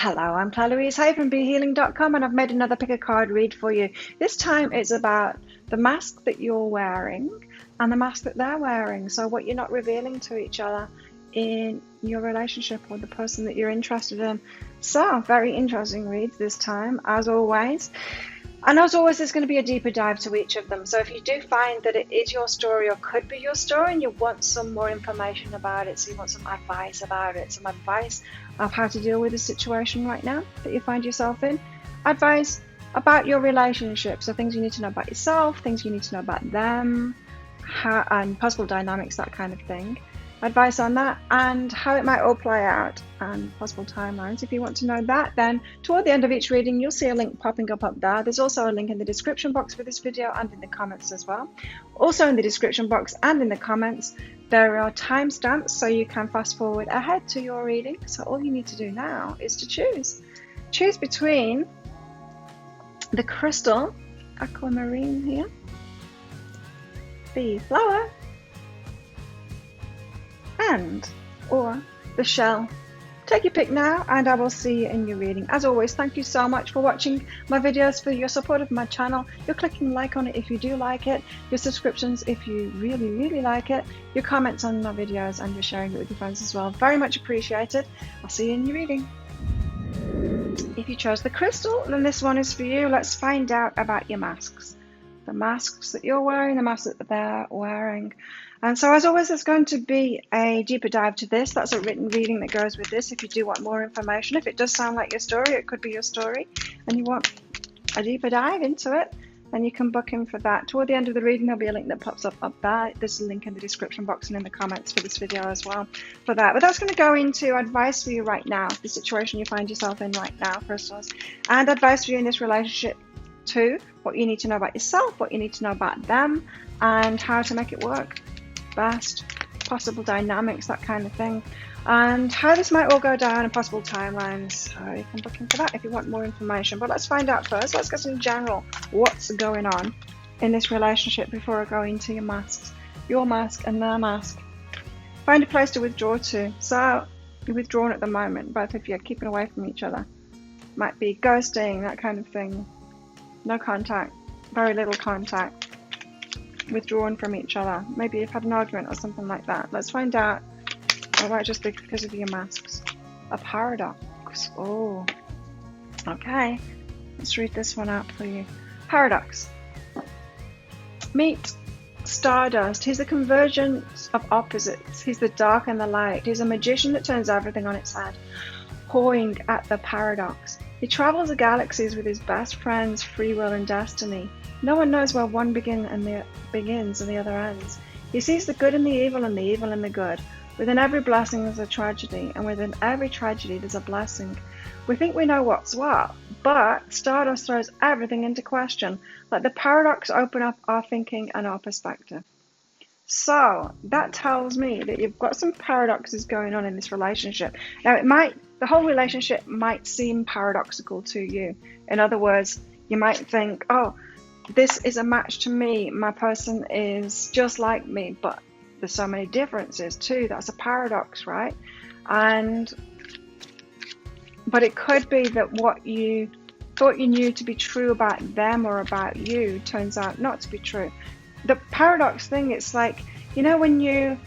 Hello, I'm Claire Louise Hay from BeHealing.com, and I've made another pick a card read for you. This time it's about the mask that you're wearing and the mask that they're wearing. So what you're not revealing to each other in your relationship or the person that you're interested in. So very interesting reads this time, as always. And as always, there's going to be a deeper dive to each of them. So if you do find that it is your story or could be your story and you want some more information about it, so you want some advice about it, some advice of how to deal with the situation right now that you find yourself in, advice about your relationship, so things you need to know about yourself, things you need to know about them, and possible dynamics, that kind of thing. Advice on that and how it might all play out and possible timelines. If you want to know that, then toward the end of each reading you'll see a link popping up there. There's also a link in the description box for this video and in the comments as well. Also in the description box and in the comments there are timestamps so you can fast forward ahead to your reading. So all you need to do now is to choose between the crystal aquamarine here, the flower, or the shell. Take your pick now and I will see you in your reading. As always, thank you so much for watching my videos, for your support of my channel, your clicking like on it if you do like it, your subscriptions if you really like it, your comments on my videos, and your sharing it with your friends as well. Very much appreciated. I'll see you in your reading. If you chose the crystal, then this one is for you. Let's find out about your masks. The masks that you're wearing, the masks that they're wearing. And so as always, there's going to be a deeper dive to this. That's a written reading that goes with this if you do want more information. If it does sound like your story, it could be your story, and you want a deeper dive into it, then you can book in for that. Toward the end of the reading, there'll be a link that pops up there. There's a link in the description box and in the comments for this video as well for that. But that's going to go into advice for you right now, the situation you find yourself in right now, crystals, and advice for you in this relationship too, what you need to know about yourself, what you need to know about them, and how to make it work best, possible dynamics, that kind of thing, and how this might all go down and possible timelines. So you can book in for that if you want more information. But let's find out first. Let's get some general what's going on in this relationship before I go into your masks, your mask and their mask. Find a place to withdraw to. So you're withdrawn at the moment, both of you are keeping away from each other. Might be ghosting, that kind of thing. No contact, very little contact, withdrawn from each other. Maybe you've had an argument or something like that. Let's find out. Or might just be because of your masks. A paradox. Oh, okay. Let's read this one out for you. Paradox. Meet Stardust. He's the convergence of opposites. He's the dark and the light. He's a magician that turns everything on its head, pawing at the paradox. He travels the galaxies with his best friends, free will and destiny. No one knows where one begins and the other ends. He sees the good in the evil and the evil in the good. Within every blessing there's a tragedy, and within every tragedy there's a blessing. We think we know what's what, but Stardust throws everything into question. Let the paradox open up our thinking and our perspective. So that tells me that you've got some paradoxes going on in this relationship. Now the whole relationship might seem paradoxical to you. In other words, you might think, oh, this is a match to me. My person is just like me, but there's so many differences too. That's a paradox, right? But it could be that what you thought you knew to be true about them or about you turns out not to be true. The paradox thing, it's like, you know, when you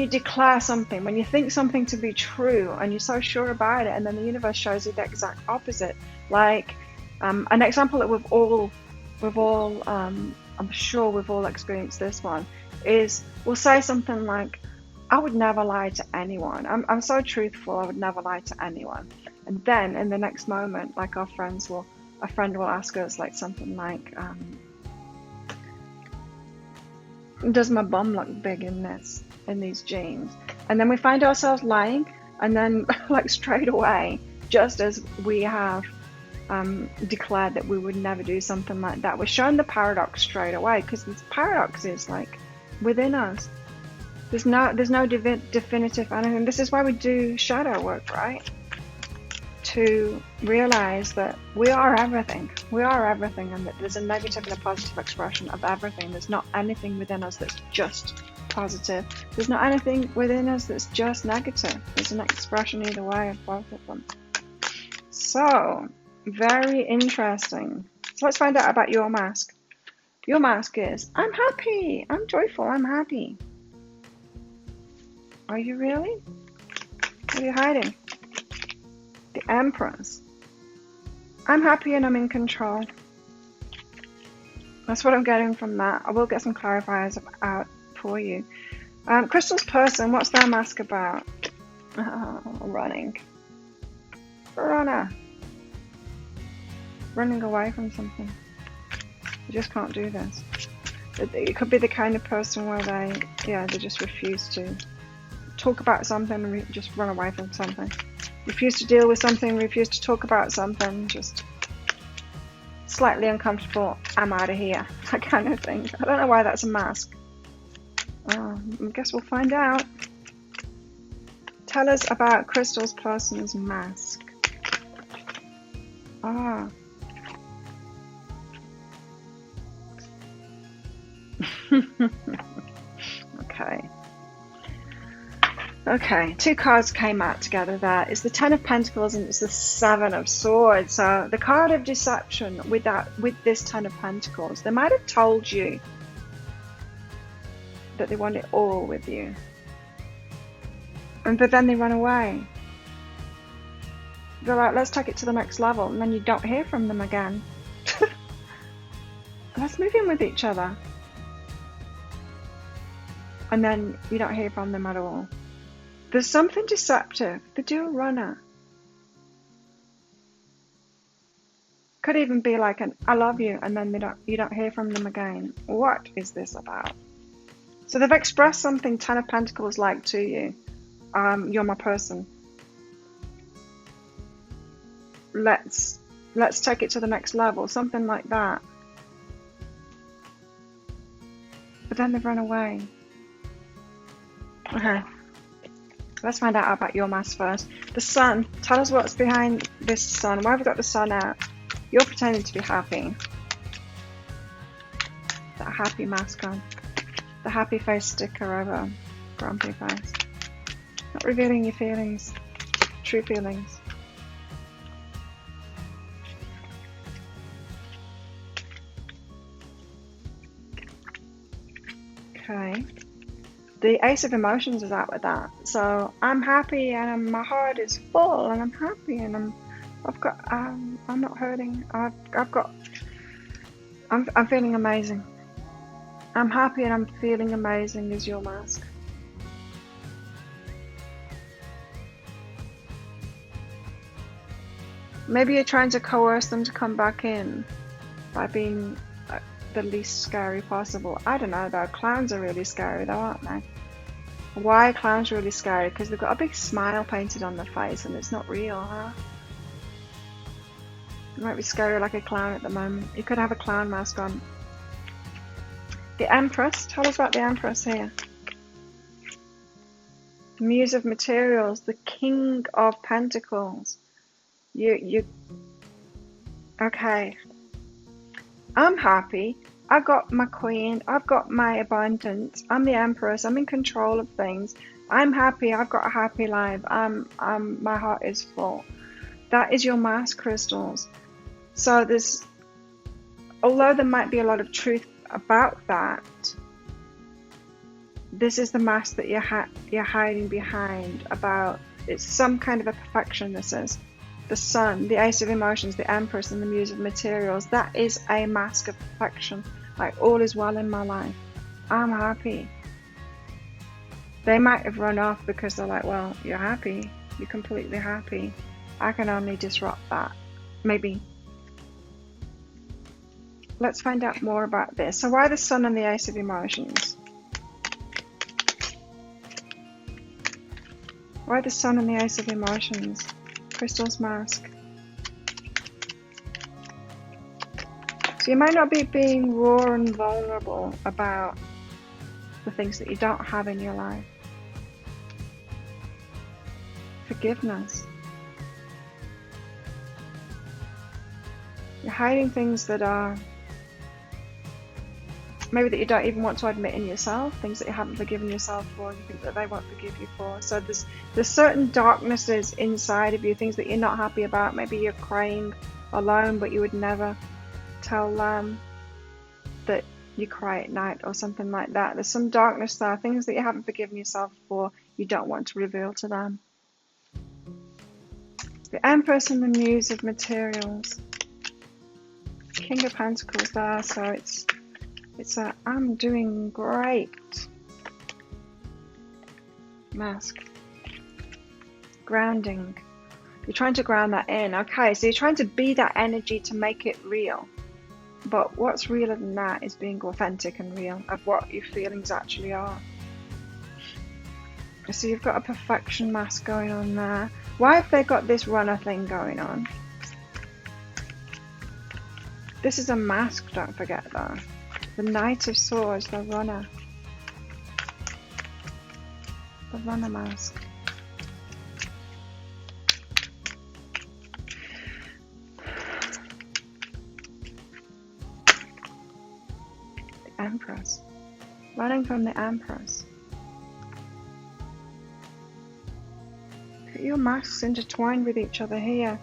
declare something, when you think something to be true and you're so sure about it, and then the universe shows you the exact opposite. Like an example that we've all I'm sure we've all experienced this one, is we'll say something like, I would never lie to anyone. I'm so truthful, I would never lie to anyone. And then in the next moment, like a friend will ask us like something like, does my bum look big in these jeans? And then we find ourselves lying, and then like straight away, just as we have declared that we would never do something like that, we're shown the paradox straight away, because this paradox is like within us. There's no definitive anything. This is why we do shadow work, right? To realize that we are everything. We are everything, and that there's a negative and a positive expression of everything. There's not anything within us that's just positive. There's not anything within us that's just negative. There's an expression either way of both of them. So, very interesting. So let's find out about your mask. Your mask is, I'm happy, I'm joyful, I'm happy. Are you really? What are you hiding? The Empress. I'm happy and I'm in control. That's what I'm getting from that. I will get some clarifiers out for you. Crystal's person, what's their mask about? Running. Runner. Running away from something. You just can't do this. It could be the kind of person where they just refuse to talk about something and just run away from something. Refuse to deal with something, refuse to talk about something, just slightly uncomfortable, I'm out of here, that kind of thing. I don't know why that's a mask. I guess we'll find out. Tell us about Crystal's person's mask. Okay, two cards came out together there. It's the Ten of Pentacles and it's the Seven of Swords. So the card of deception with this Ten of Pentacles, they might have told you that they want it all with you. But then they run away. They're like, let's take it to the next level, and then you don't hear from them again. Let's move in with each other. And then you don't hear from them at all. There's something deceptive. They do a runner. Could even be like an I love you, and then you don't hear from them again. What is this about? So they've expressed something Ten of Pentacles like to you. You're my person. Let's take it to the next level. Something like that. But then they've run away. Okay. Let's find out about your mask first. The Sun. Tell us what's behind this Sun. Why have we got the Sun out? You're pretending to be happy. That happy mask on. The happy face sticker over grumpy face. Not revealing your feelings. True feelings. Okay. The Ace of Emotions is out with that. So I'm happy and my heart is full and I'm happy and I'm not hurting. I'm feeling amazing. I'm happy and I'm feeling amazing is your mask. Maybe you're trying to coerce them to come back in by being the least scary possible. I don't know though, clowns are really scary though, aren't they? Why are clowns really scary? Because they've got a big smile painted on their face and it's not real, huh? It might be scary like a clown at the moment. You could have a clown mask on. The Empress, tell us about the Empress here. The Muse of Materials, the King of Pentacles. Okay. I'm happy. I've got my queen. I've got my abundance. I'm the Empress. I'm in control of things. I'm happy. I've got a happy life. My heart is full. That is your mask, crystals. So although there might be a lot of truth about that, this is the mask that you're hiding behind. About it's some kind of a perfection. This is. The Sun, the Ace of Emotions, the Empress, and the Muse of Materials. That is a mask of perfection. Like, all is well in my life. I'm happy. They might have run off because they're like, well, you're happy. You're completely happy. I can only disrupt that. Maybe. Let's find out more about this. So why the Sun and the Ace of Emotions? Why the Sun and the Ace of Emotions? Crystal's mask. So you might not be being raw and vulnerable about the things that you don't have in your life. Forgiveness. You're hiding things that are maybe that you don't even want to admit in yourself, things that you haven't forgiven yourself for, and you think that they won't forgive you for. So there's certain darknesses inside of you, things that you're not happy about. Maybe you're crying alone, but you would never tell them that you cry at night or something like that. There's some darkness there, things that you haven't forgiven yourself for, you don't want to reveal to them. The Empress and the Muse of Materials. King of Pentacles there, so it's a I'm doing great mask. Grounding. You're trying to ground that in. Okay, so you're trying to be that energy to make it real. But what's realer than that is being authentic and real of what your feelings actually are. So you've got a perfection mask going on there. Why have they got this runner thing going on? This is a mask, don't forget though. The Knight of Swords, the runner. The runner mask. The Empress. Running from the Empress. Your masks intertwined with each other here.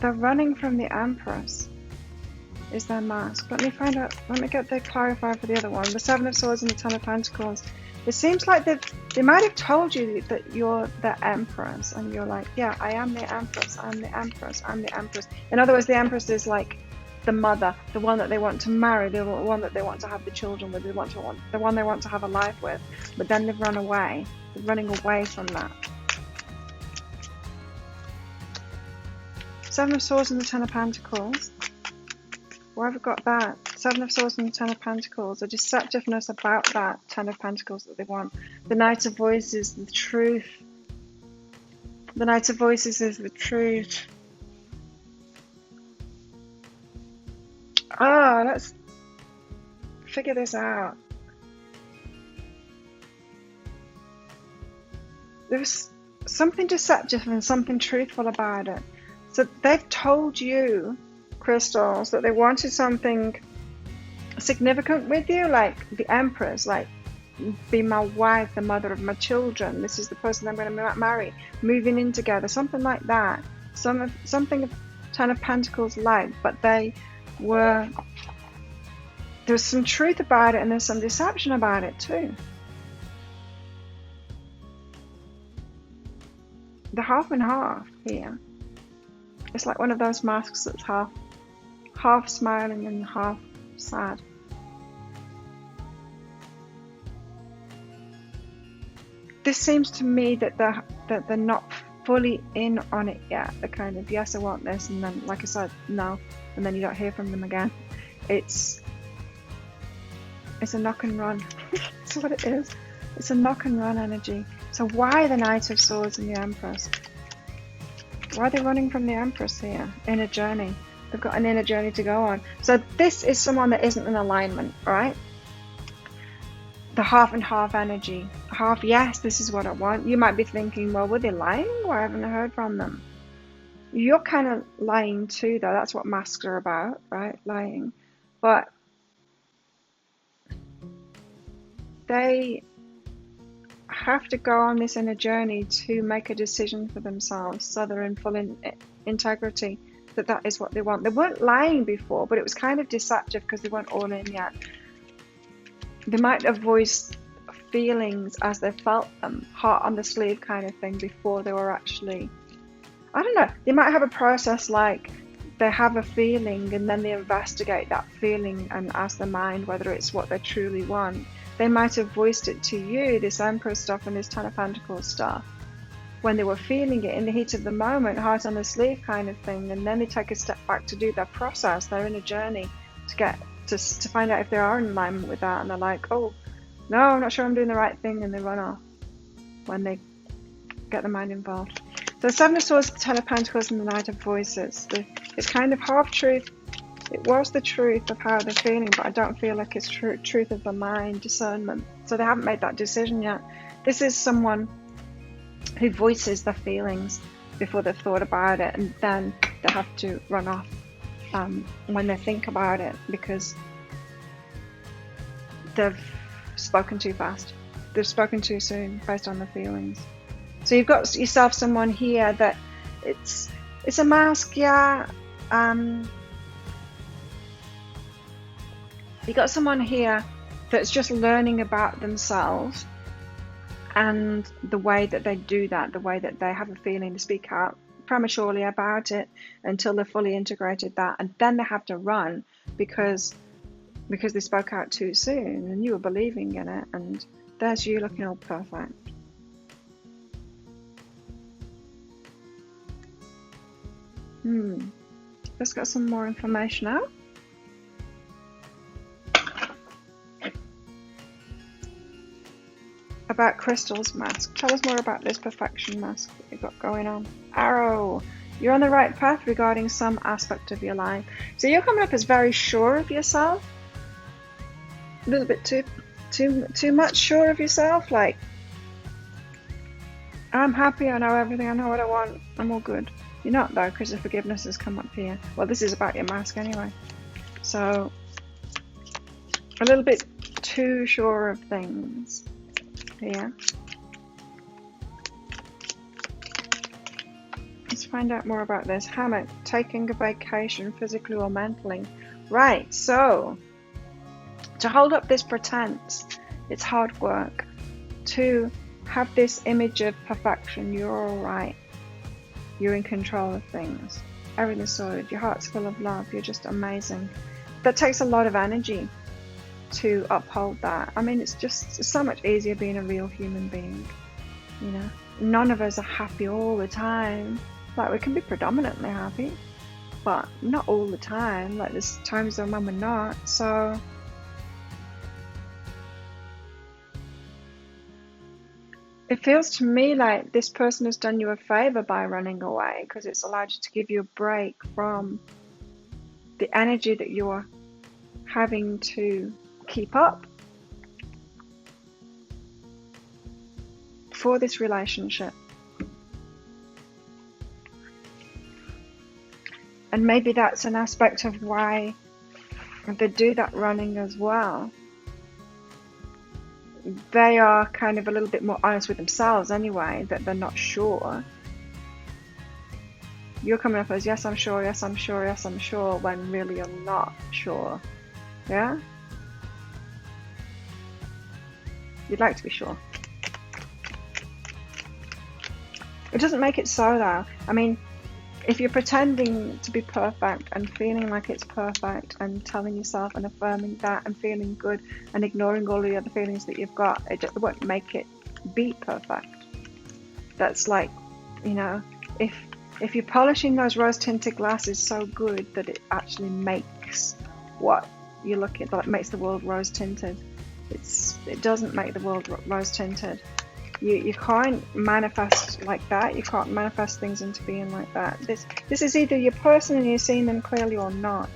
They're running from the Empress is their mask. Let me find out, let me get the clarifier for the other one. The Seven of Swords and the Ten of Pentacles. It seems like they might have told you that you're the Empress, and you're like, yeah, I am the Empress, I'm the Empress, I'm the Empress. In other words, the Empress is like the mother, the one that they want to marry, the one that they want to have the children with, the one they want to have a life with, but then they've run away. They're running away from that. Seven of Swords and the Ten of Pentacles. Why have we got that? Seven of Swords and the Ten of Pentacles. A deceptiveness about that Ten of Pentacles that they want. The Knight of Voices, the truth. The Knight of Voices is the truth. Let's figure this out. There's something deceptive and something truthful about it. So they've told you, crystals, that they wanted something significant with you, like the Empress, like be my wife, the mother of my children, this is the person I'm going to marry, moving in together, something like that. Something of Ten of Pentacles like, but there's some truth about it and there's some deception about it too. The half and half here. It's like one of those masks that's half smiling and half sad. This seems to me that they're not fully in on it yet. They're kind of, yes, I want this, and then, like I said, no, and then you don't hear from them again. It's a knock and run. That's what it is. It's a knock and run energy. So why the Knight of Swords and the Empress? Why are they running from the Empress here? Inner journey. They've got an inner journey to go on. So this is someone that isn't in alignment, right? The half and half energy. Half, yes, this is what I want. You might be thinking, well, were they lying? Why haven't I heard from them? You're kind of lying too, though. That's what masks are about, right? Lying. But they have to go on this inner journey to make a decision for themselves, so they're in full integrity that is what they want. They weren't lying before, but it was kind of deceptive because they weren't all in yet. They might have voiced feelings as they felt them, heart on the sleeve kind of thing, before they were actually, I don't know, they might have a process like they have a feeling and then they investigate that feeling and ask their mind whether it's what they truly want. They might have voiced it to you, this Emperor stuff and this Ten of Pentacles stuff, when they were feeling it in the heat of the moment, heart on the sleeve kind of thing, and then they take a step back to do their process, their inner journey, to get to find out if they are in alignment with that, and they're like, oh, no, I'm not sure I'm doing the right thing, and they run off when they get the mind involved. So Seven of Swords, the Ten of Pentacles, and the Knight of Voices. It's kind of half truth. It was the truth of how they're feeling, but I don't feel like it's truth of the mind, discernment. So they haven't made that decision yet. This is someone who voices their feelings before they've thought about it, and then they have to run off when they think about it, because they've spoken too fast. They've spoken too soon based on the feelings. So you've got yourself someone here that it's a mask, yeah. You got someone here that's just learning about themselves and the way that they do that, the way that they have a feeling to speak out prematurely about it until they're fully integrated that, and then they have to run because they spoke out too soon and you were believing in it, and there's you looking all perfect. Let's get some more information out. About Crystal's mask. Tell us more about this perfection mask that you've got going on. Arrow. You're on the right path regarding some aspect of your life. So you're coming up as very sure of yourself. A little bit too much sure of yourself. Like, I'm happy, I know everything, I know what I want, I'm all good. You're not though, because the forgiveness has come up here. Well, this is about your mask anyway. So, a little bit too sure of things here. Let's find out more about this. Hammock, taking a vacation physically or mentally. Right, so to hold up this pretense, it's hard work. To have this image of perfection, you're alright. You're in control of things. Everything's sorted. Your heart's full of love. You're just amazing. That takes a lot of energy to uphold that. I mean, it's so much easier being a real human being. You know, none of us are happy all the time. Like, we can be predominantly happy, but not all the time. Like, there's times when we're not. So it feels to me like this person has done you a favor by running away, because it's allowed you to give you a break from the energy that you're having to keep up for this relationship. And maybe that's an aspect of why they do that running as well. They are kind of a little bit more honest with themselves anyway, that they're not sure. You're coming up as, yes, I'm sure, yes, I'm sure, yes, I'm sure, when really you're not sure. Yeah? You'd like to be sure. It doesn't make it so though. I mean, if you're pretending to be perfect and feeling like it's perfect and telling yourself and affirming that and feeling good and ignoring all the other feelings that you've got, it won't make it be perfect. That's like, you know, if you're polishing those rose-tinted glasses so good that it actually makes what you're looking at, that makes the world rose-tinted. It doesn't make the world rose-tinted. You can't manifest like that. You can't manifest things into being like that. This is either your person and you're seeing them clearly or not.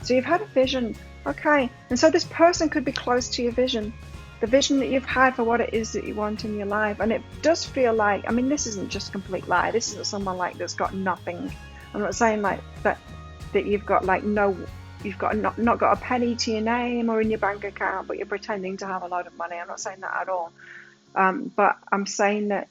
So you've had a vision, okay, and so this person could be close to your vision, the vision that you've had for what it is that you want in your life. And it does feel like, I mean, this isn't just a complete lie. This isn't someone like that's got nothing. I'm not saying like that you've got like no, you've got not got a penny to your name or in your bank account, but you're pretending to have a lot of money. I'm not saying that at all. But I'm saying that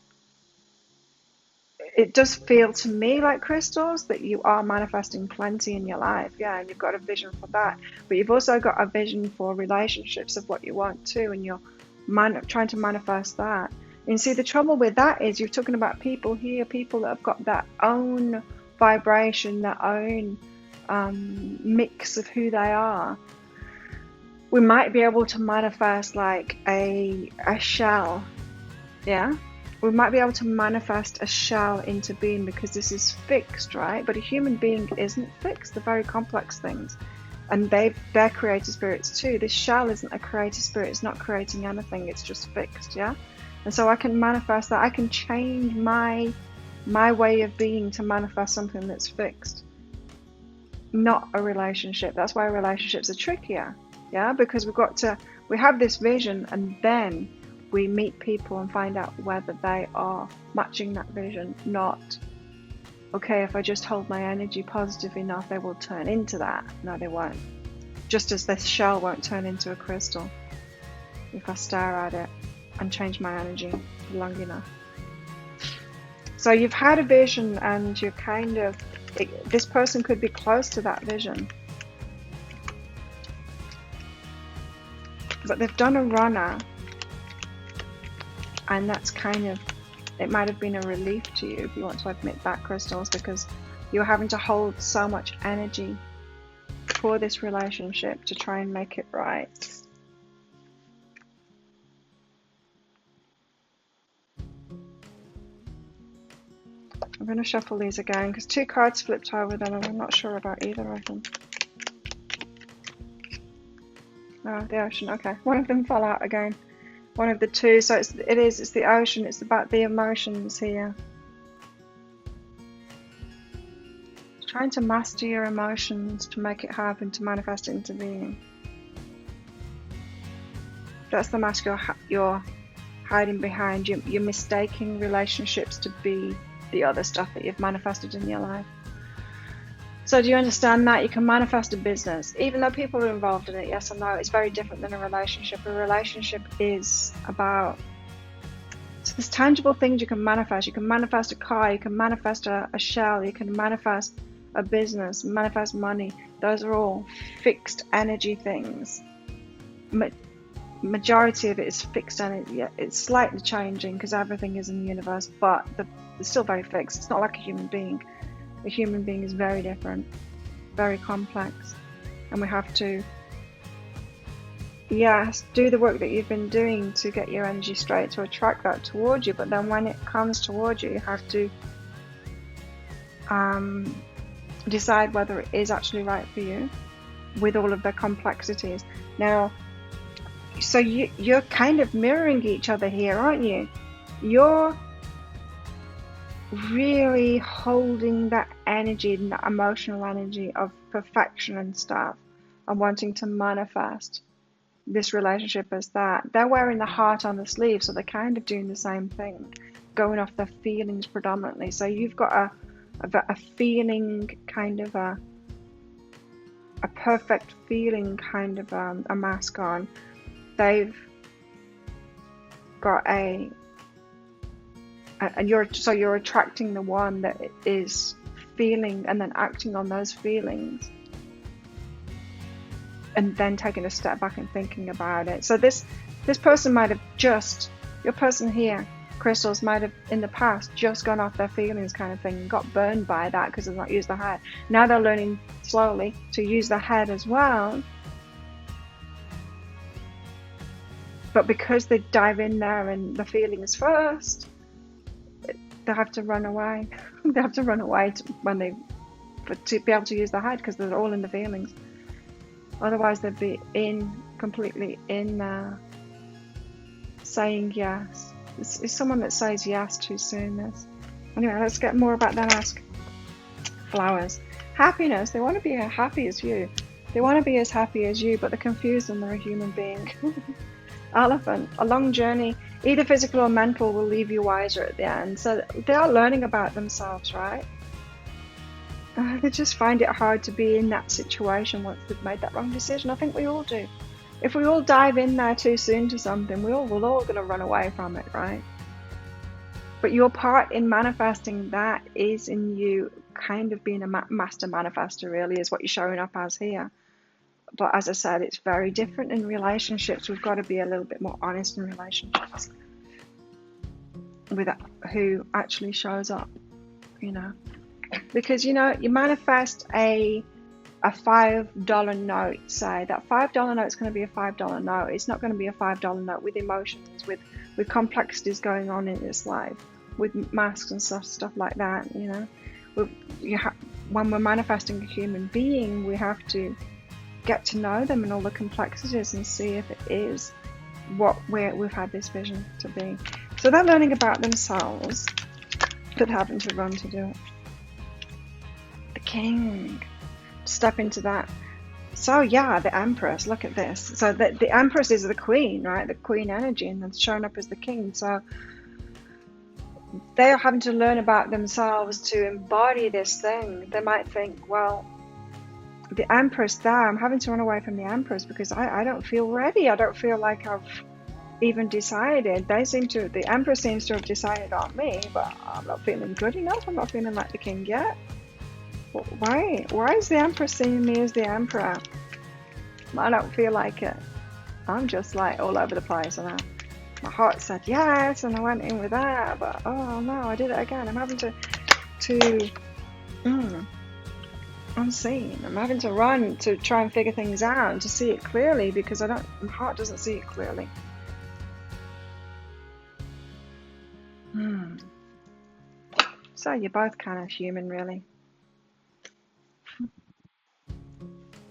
it does feel to me like, crystals, that you are manifesting plenty in your life. Yeah, and you've got a vision for that. But you've also got a vision for relationships of what you want too, and you're trying to manifest that. And see, the trouble with that is you're talking about people here, people that have got their own vibration, their own mix of who they are. We might be able to manifest like a shell, yeah? We might be able to manifest a shell into being because this is fixed, right? But a human being isn't fixed. They're very complex things. And they're creative spirits too. This shell isn't a creative spirit. It's not creating anything. It's just fixed, yeah? And so I can manifest that. I can change my way of being to manifest something that's fixed. Not a relationship. That's why relationships are trickier. Yeah, because we have this vision, and then we meet people and find out whether they are matching that vision. Not, okay, if I just hold my energy positive enough, they will turn into that. No, they won't. Just as this shell won't turn into a crystal. if I stare at it and change my energy long enough. So you've had a vision, and you're kind of, this person could be close to that vision, but they've done a runner, and that's kind of, it might have been a relief to you, if you want to admit that, crystals, because you're having to hold so much energy for this relationship to try and make it right. I'm going to shuffle these again because 2 cards flipped over them and I'm not sure about either of them. Oh, the ocean. Okay, one of them fell out again. One of the 2. So it's the ocean. It's about the emotions here. Trying to master your emotions to make it happen, to manifest it into being. That's the mask you're hiding behind. You're mistaking relationships to be the other stuff that you've manifested in your life. So do you understand that? You can manifest a business, even though people are involved in it, yes or no, it's very different than a relationship. A relationship is about, so there's tangible things you can manifest. You can manifest a car, you can manifest a shell, you can manifest a business, manifest money. Those are all fixed energy things. Majority of it is fixed energy. It's slightly changing because everything is in the universe, but it's still very fixed. It's not like a human being. A human being is very different, very complex, and we have to, yes, do the work that you've been doing to get your energy straight, to attract that towards you. But then when it comes towards you, you have to decide whether it is actually right for you, with all of the complexities. Now, so you're kind of mirroring each other here, aren't you? You're really holding that energy, that emotional energy of perfection and stuff, and wanting to manifest this relationship as that. They're wearing the heart on the sleeve, so they're kind of doing the same thing, going off their feelings predominantly. So you've got a feeling, kind of a perfect feeling, kind of a mask on. They've got and you're attracting the one that is feeling and then acting on those feelings, and then taking a step back and thinking about it. So this person might have just, your person here, crystals, might have in the past just gone off their feelings, kind of thing, and got burned by that because they've not used the head. Now they're learning slowly to use the head as well, but because they dive in there and the feelings first, they have to run away. They have to run away to be able to use the head, because they're all in the feelings. Otherwise, they'd be completely in saying yes. It's someone that says yes too soon. This. Anyway, let's get more about that mask. Flowers. Happiness. They want to be as happy as you. They want to be as happy as you, but they're confused and they're a human being. Elephant. A long journey, either physical or mental, will leave you wiser at the end. So they are learning about themselves, right? They just find it hard to be in that situation once they've made that wrong decision. I think we all do. If we all dive in there too soon to something, we're all going to run away from it, right? But your part in manifesting that is in you kind of being a master manifester, really, is what you're showing up as here. But as I said, it's very different in relationships. We've got to be a little bit more honest in relationships with who actually shows up, you know. Because, you know, you manifest a $5 note, say. That $5 note is going to be a $5 note. It's not going to be a $5 note with emotions, with complexities going on in its life, with masks and stuff like that, you know. When we're manifesting a human being, we have to get to know them and all the complexities and see if it is what we've had this vision to be. So they're learning about themselves, but having to run to do it. The king. Step into that. So yeah, the Empress, look at this. So the Empress is the queen, right? The queen energy, and then showing up as the king. So they are having to learn about themselves to embody this thing. They might think, well, the Empress there, I'm having to run away from the Empress because I don't feel ready. I don't feel like I've even decided. The Emperor seems to have decided on me, but I'm not feeling good enough. I'm not feeling like the king yet. Why is the Emperor seeing me as the Emperor? I don't feel like it. I'm just like all over the place, and my heart said yes, and I went in with that, but oh no, I did it again. I'm having to unseen. I'm having to run to try and figure things out and to see it clearly, because my heart doesn't see it clearly. So you're both kind of human, really.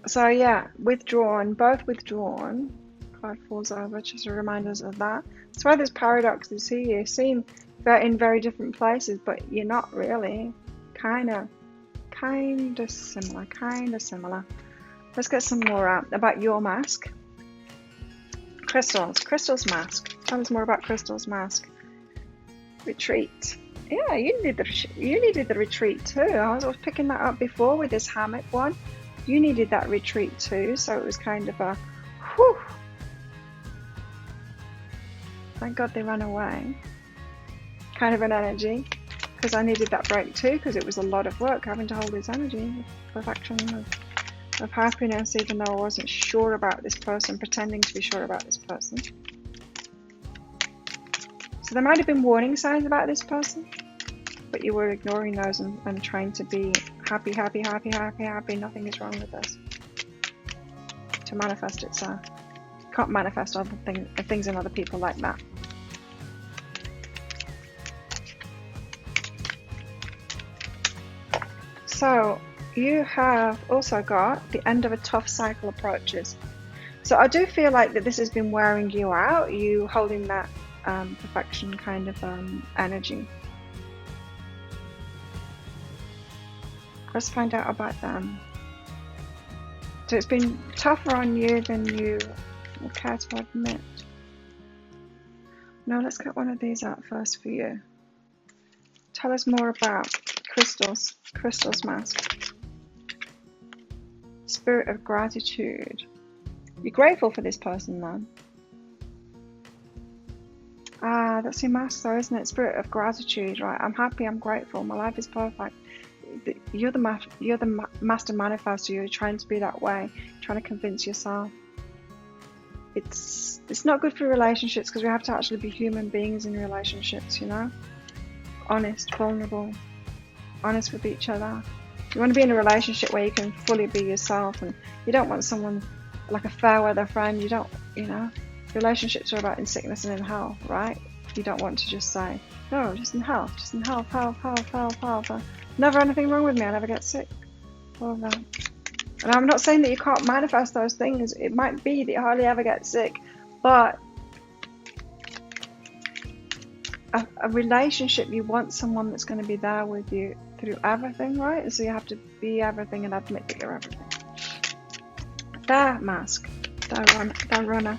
So yeah, withdrawn, both withdrawn. Card falls over, just to remind us of that. That's why there's paradoxes here. You seem in very different places, but you're not really. Kind of similar. Let's get some more out about your mask. Crystal's mask. Tell us more about Crystal's mask. Retreat. Yeah, you needed the retreat too. I was picking that up before with this hammock one. You needed that retreat too, so it was kind of a whew. Thank God they ran away. Kind of an energy, because I needed that break too, because it was a lot of work having to hold this energy, perfection of happiness, even though I wasn't sure about this person, pretending to be sure about this person. So there might have been warning signs about this person, but you were ignoring those and trying to be happy. Nothing is wrong with this. To manifest itself. You can't manifest other things in other people like that. So you have also got the end of a tough cycle approaches. So I do feel like that this has been wearing you out, you holding that perfection kind of energy. Let's find out about them. So it's been tougher on you than you care to admit. No, let's get one of these out first for you. Tell us more about Crystal's mask. Spirit of gratitude. You're grateful for this person, then. That's your mask though, isn't it? Spirit of gratitude, right? I'm happy, I'm grateful, my life is perfect. You're the master manifester. You're trying to be that way, trying to convince yourself. It's not good for relationships, because we have to actually be human beings in relationships, you know? Honest, vulnerable, honest with each other. You want to be in a relationship where you can fully be yourself, and you don't want someone like a fair weather friend. You don't, relationships are about in sickness and in health, right? You don't want to just say, no, just in health, health. Never anything wrong with me, I never get sick. All of that. And I'm not saying that you can't manifest those things. It might be that you hardly ever get sick, but a relationship, you want someone that's going to be there with you through everything, right? So you have to be everything and admit that you're everything. Their mask, their runner.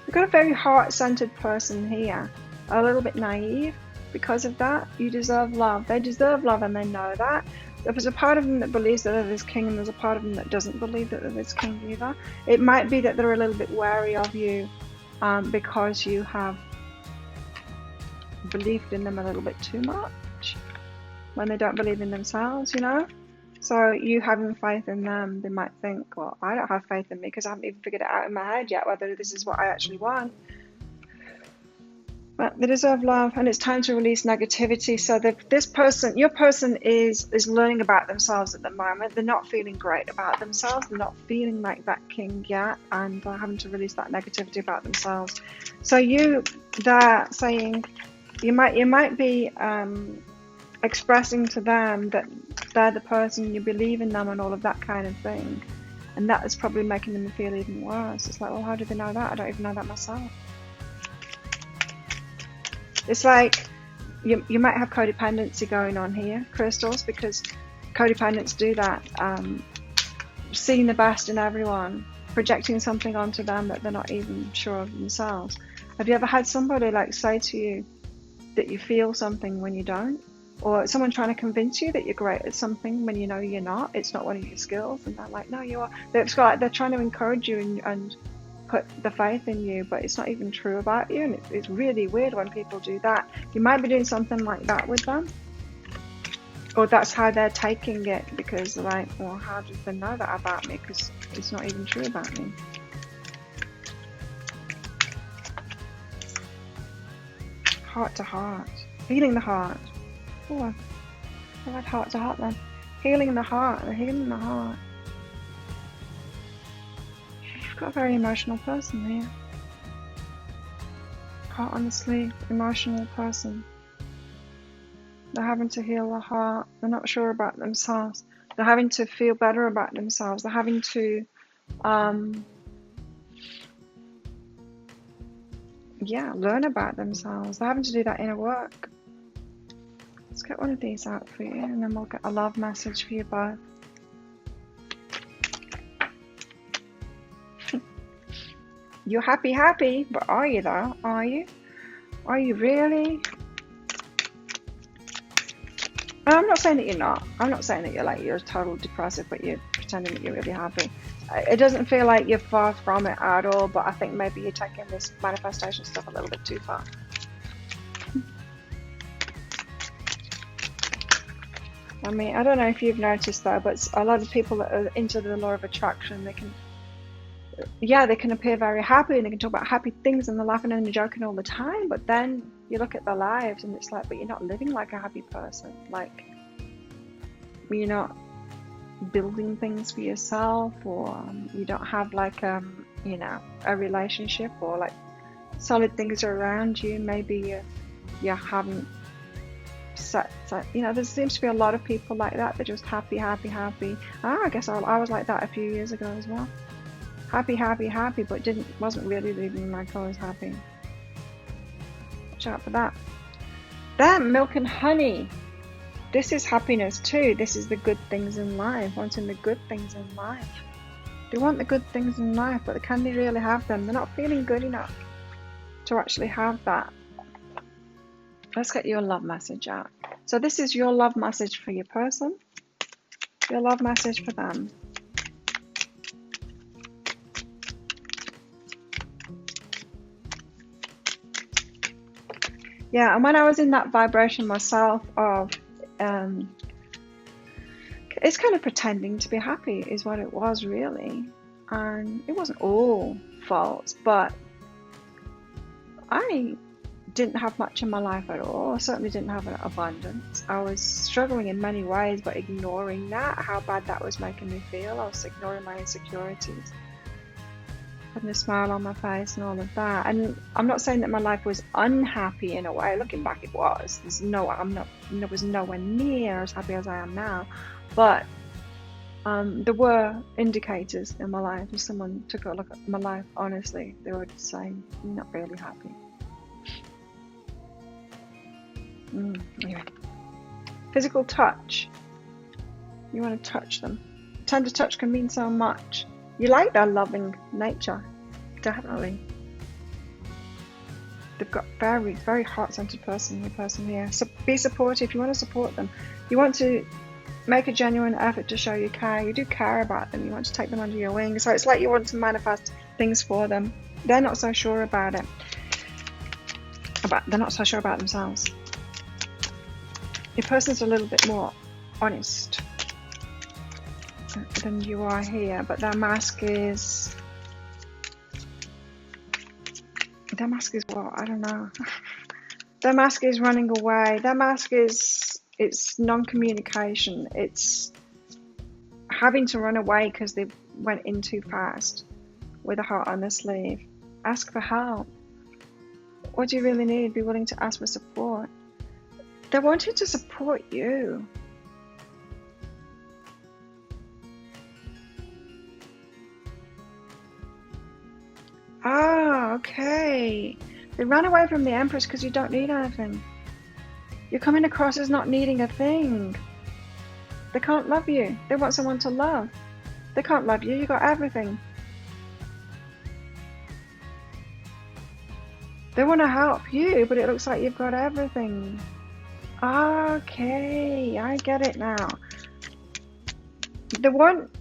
We've got a very heart-centered person here, a little bit naive. Because of that, you deserve love. They deserve love, and they know that. There's a part of them that believes that they're this king, and there's a part of them that doesn't believe that they're this king either. It might be that they're a little bit wary of you because you have believed in them a little bit too much when they don't believe in themselves, So you having faith in them, they might think, well, I don't have faith in me because I haven't even figured it out in my head yet whether this is what I actually want. But they deserve love, and it's time to release negativity. So your person is learning about themselves at the moment. They're not feeling great about themselves. They're not feeling like that king yet, and they're having to release that negativity about themselves. So they're saying, you might be expressing to them that they're the person, you believe in them, and all of that kind of thing. And that is probably making them feel even worse. It's like, well, how do they know that? I don't even know that myself. It's like you might have codependency going on here, crystals, because codependents do that. Seeing the best in everyone, projecting something onto them that they're not even sure of themselves. Have you ever had somebody say to you that you feel something when you don't? Or someone trying to convince you that you're great at something when you know you're not. It's not one of your skills, and they're like, no, you are. They're trying to encourage you and put the faith in you, but it's not even true about you. And it's really weird when people do that. You might be doing something like that with them, or that's how they're taking it, because they're like, well, how does they know that about me? Because it's not even true about me. Heart to heart, healing the heart. Oh, I like heart to heart then. Healing the heart, healing the heart. You've got a very emotional person here. Heart on the sleeve, emotional person. They're having to heal the heart. They're not sure about themselves. They're having to feel better about themselves. They're having to, learn about themselves. They're having to do that inner work. Let's get one of these out for you, and then we'll get a love message for you both. You're happy, but are you though? Are you? Are you really? I'm not saying that you're not. I'm not saying that you're total depressive, but you're pretending that you're really happy. It doesn't feel like you're far from it at all, but I think maybe you're taking this manifestation stuff a little bit too far. I mean, I don't know if you've noticed though, but a lot of people that are into the law of attraction, they can appear very happy, and they can talk about happy things, and they're laughing and they're joking all the time, but then you look at their lives and it's like, but you're not living like a happy person. Like, you're not building things for yourself, or you don't have like a relationship, or like solid things around you. Maybe you haven't set, there seems to be a lot of people like that. They're just happy. I guess I was like that a few years ago as well. Happy, but wasn't really living like I was happy. Watch out for that. Then milk and honey. This is happiness too. This is the good things in life, wanting the good things in life. They want the good things in life, but can they really have them? They're not feeling good enough to actually have that. Let's get your love message out. So this is your love message for your person. Your love message for them. Yeah, and when I was in that vibration myself of, it's kind of pretending to be happy is what it was really. And it wasn't all false, but I didn't have much in my life at all. I certainly didn't have an abundance. I was struggling in many ways, but ignoring that, how bad that was making me feel. I was ignoring my insecurities, putting a smile on my face and all of that. And I'm not saying that my life was unhappy in a way. Looking back, it was. I was nowhere near as happy as I am now. But there were indicators in my life. If someone took a look at my life honestly, they would say, you're not really happy. Anyway. Physical touch. You want to touch them. Tender touch can mean so much. You like their loving nature, definitely. They've got very, very heart-centered person here. So be supportive. You want to support them. You want to make a genuine effort to show you care. You do care about them. You want to take them under your wing. So it's like you want to manifest things for them. They're not so sure about it. They're not so sure about themselves. Your person's a little bit more honest than you are here, but their mask is what? I don't know. Their mask is running away. Their mask is, it's non-communication. It's having to run away because they went in too fast with a heart on their sleeve. Ask for help. What do you really need? Be willing to ask for support. They're wanting to support you. Ah, okay. They ran away from the Empress because you don't need anything. You're coming across as not needing a thing. They can't love you. They want someone to love. They can't love you. You got everything. They want to help you, but it looks like you've got everything. Okay, I get it now. They want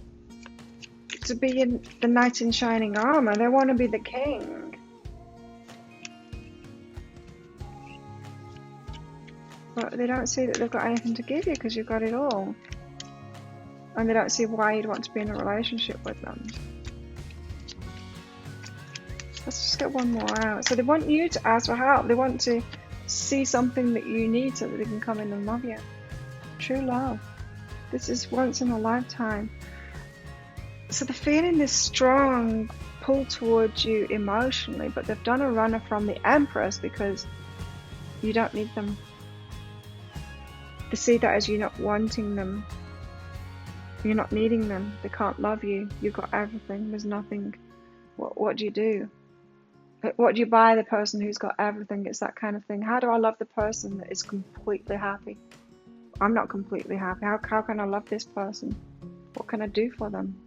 to be in the knight in shining armor. They want to be the king. But they don't see that they've got anything to give you because you've got it all. And they don't see why you'd want to be in a relationship with them. Let's just get one more out. So they want you to ask for help. They want to see something that you need so that they can come in and love you. True love. This is once in a lifetime. So they're feeling this strong pull towards you emotionally, but they've done a runner from the Empress because you don't need them. They see that as you not wanting them. You're not needing them. They can't love you. You've got everything. There's nothing. What do you do? What do you buy the person who's got everything? It's that kind of thing. How do I love the person that is completely happy? I'm not completely happy. How can I love this person? What can I do for them?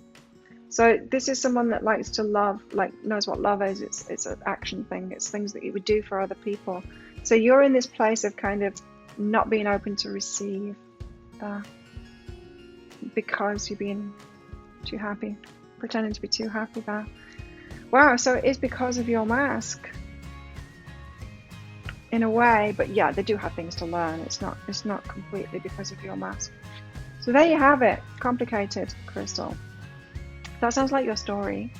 So this is someone that likes to love, like knows what love is. It's an action thing. It's things that you would do for other people. So you're in this place of kind of not being open to receive because you're being too happy, pretending to be too happy there. Wow, so it is because of your mask in a way, but yeah, they do have things to learn. It's not completely because of your mask. So there you have it. Complicated, Crystal. That sounds like your story.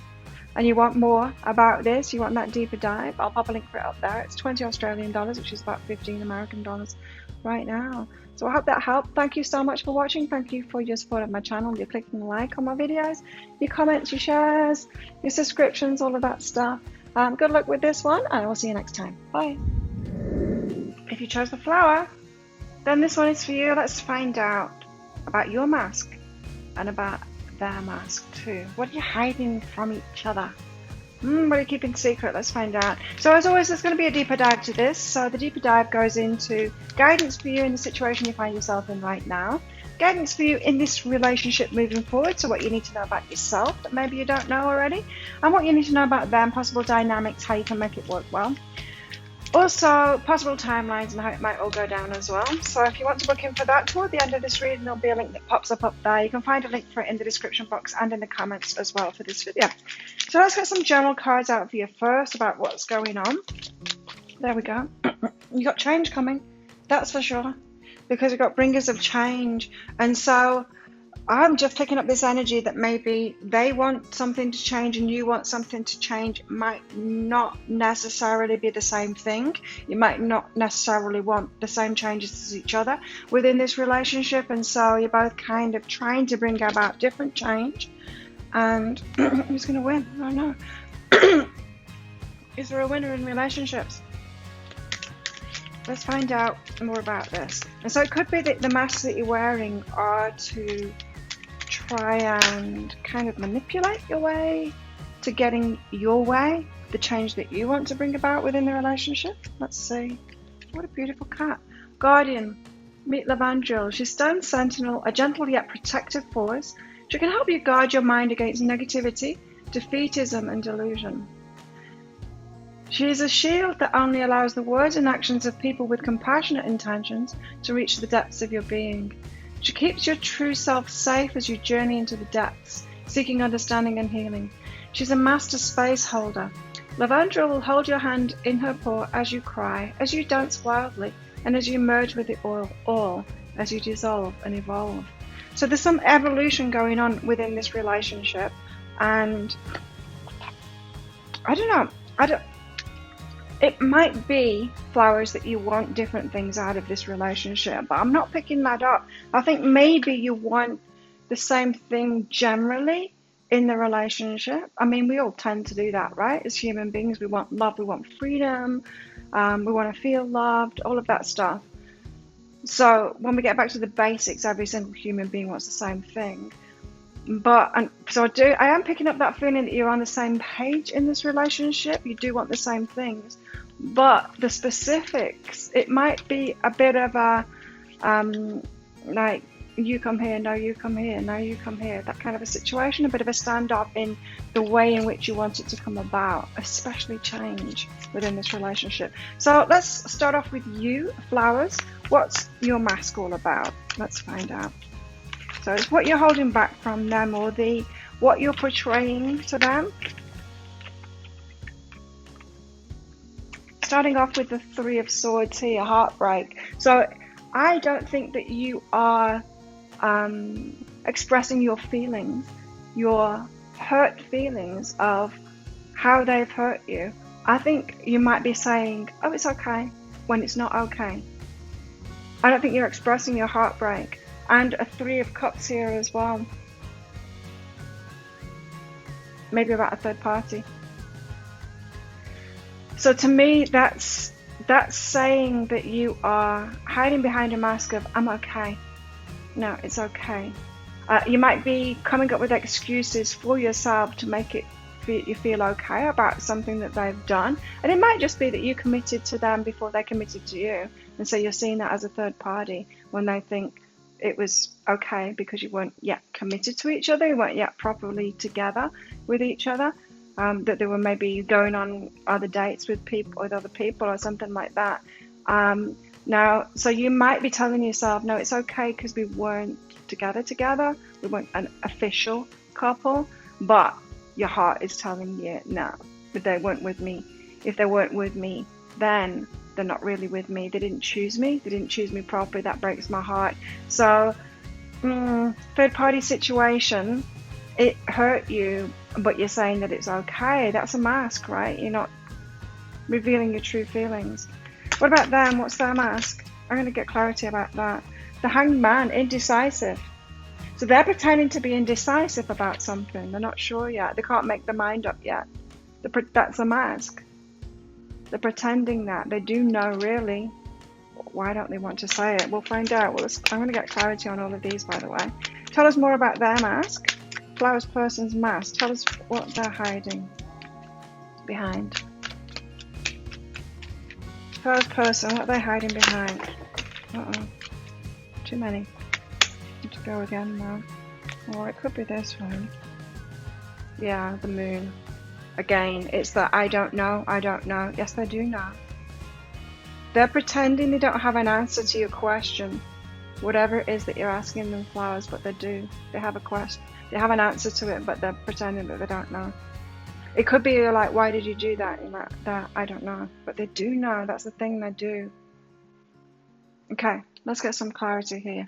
And you want more about this, you want that deeper dive, I'll pop a link for it up there. It's 20 Australian dollars, which is about 15 American dollars right now. So I hope that helped. Thank you so much for watching. Thank you for your support of my channel, your clicking like on my videos, your comments, your shares, your subscriptions, all of that stuff. Good luck with this one, and I will see you next time. Bye. If you chose the flower, then this one is for you. Let's find out about your mask and about their mask too. What are you hiding from each other? What are you keeping secret? Let's find out. So as always, there's going to be a deeper dive to this. So the deeper dive goes into guidance for you in the situation you find yourself in right now, guidance for you in this relationship moving forward, so what you need to know about yourself that maybe you don't know already, and what you need to know about them, possible dynamics, how you can make it work well. Also, possible timelines and how it might all go down as well. So if you want to book in for that, toward the end of this reading, there'll be a link that pops up there. You can find a link for it in the description box and in the comments as well for this video. So let's get some general cards out for you first about what's going on. There we go. You got change coming, that's for sure, because you've got bringers of change. And so I'm just picking up this energy that maybe they want something to change and you want something to change. It might not necessarily be the same thing. You might not necessarily want the same changes as each other within this relationship, and so you're both kind of trying to bring about different change. And who's going to win? I don't know. Is there a winner in relationships? Let's find out more about this. And so it could be that the masks that you're wearing are to try and kind of manipulate your way to getting your way, the change that you want to bring about within the relationship. Let's see. What a beautiful cat. Guardian. Meet Lavandril. She's stone sentinel, a gentle yet protective force. She can help you guard your mind against negativity, defeatism, and delusion. She is a shield that only allows the words and actions of people with compassionate intentions to reach the depths of your being. She keeps your true self safe as you journey into the depths, seeking understanding and healing. She's a master space holder. Lavandril will hold your hand in her paw as you cry, as you dance wildly, and as you merge with it all as you dissolve and evolve. So there's some evolution going on within this relationship, and I don't know. It might be, flowers, that you want different things out of this relationship, but I'm not picking that up. I think maybe you want the same thing generally in the relationship. I mean, we all tend to do that, right? As human beings, we want love, we want freedom, we want to feel loved, all of that stuff. So when we get back to the basics, every single human being wants the same thing. I am picking up that feeling that you're on the same page in this relationship. You do want the same things, but the specifics, it might be a bit of a like you come here, no, you come here, no, you come here, that kind of a situation, a bit of a standoff in the way in which you want it to come about, especially change within this relationship. So let's start off with you, flowers. What's your mask all about? Let's find out. So it's what you're holding back from them, or what you're portraying to them. Starting off with the Three of Swords here, heartbreak. So I don't think that you are expressing your feelings, your hurt feelings of how they've hurt you. I think you might be saying, oh, it's okay, when it's not okay. I don't think you're expressing your heartbreak. And a Three of Cups here as well. Maybe about a third party. So to me, that's saying that you are hiding behind a mask of, I'm okay. No, it's okay. You might be coming up with excuses for yourself to make you feel okay about something that they've done. And it might just be that you committed to them before they committed to you. And so you're seeing that as a third party when they think it was okay because you weren't yet committed to each other, you weren't yet properly together with each other. That they were maybe going on other dates with other people or something like that. Now, so you might be telling yourself, no, it's okay because we weren't together. We weren't an official couple, but your heart is telling you, no, but they weren't with me. If they weren't with me, then they're not really with me. They didn't choose me. They didn't choose me properly. That breaks my heart. So, third party situation, it hurt you, but you're saying that it's okay. That's a mask, right? You're not revealing your true feelings. What about them? What's their mask? I'm going to get clarity about that. The Hanged Man, indecisive. So they're pretending to be indecisive about something. They're not sure yet. They can't make their mind up yet. That's a mask. They're pretending that. They do know, really. Why don't they want to say it? We'll find out. I'm going to get clarity on all of these, by the way. Tell us more about their mask. Flowers person's mask. Tell us what they're hiding behind. Flowers person, what are they hiding behind? Uh-oh. Too many. Need to go again now. Or it could be this one. Yeah, the moon. Again, it's the I don't know. Yes, they do know. They're pretending they don't have an answer to your question. Whatever it is that you're asking them, flowers, but they do. They have a question. They have an answer to it, but they're pretending that they don't know. It could be like, why did you do that? And that I don't know. But they do know. That's the thing, they do. Okay, let's get some clarity here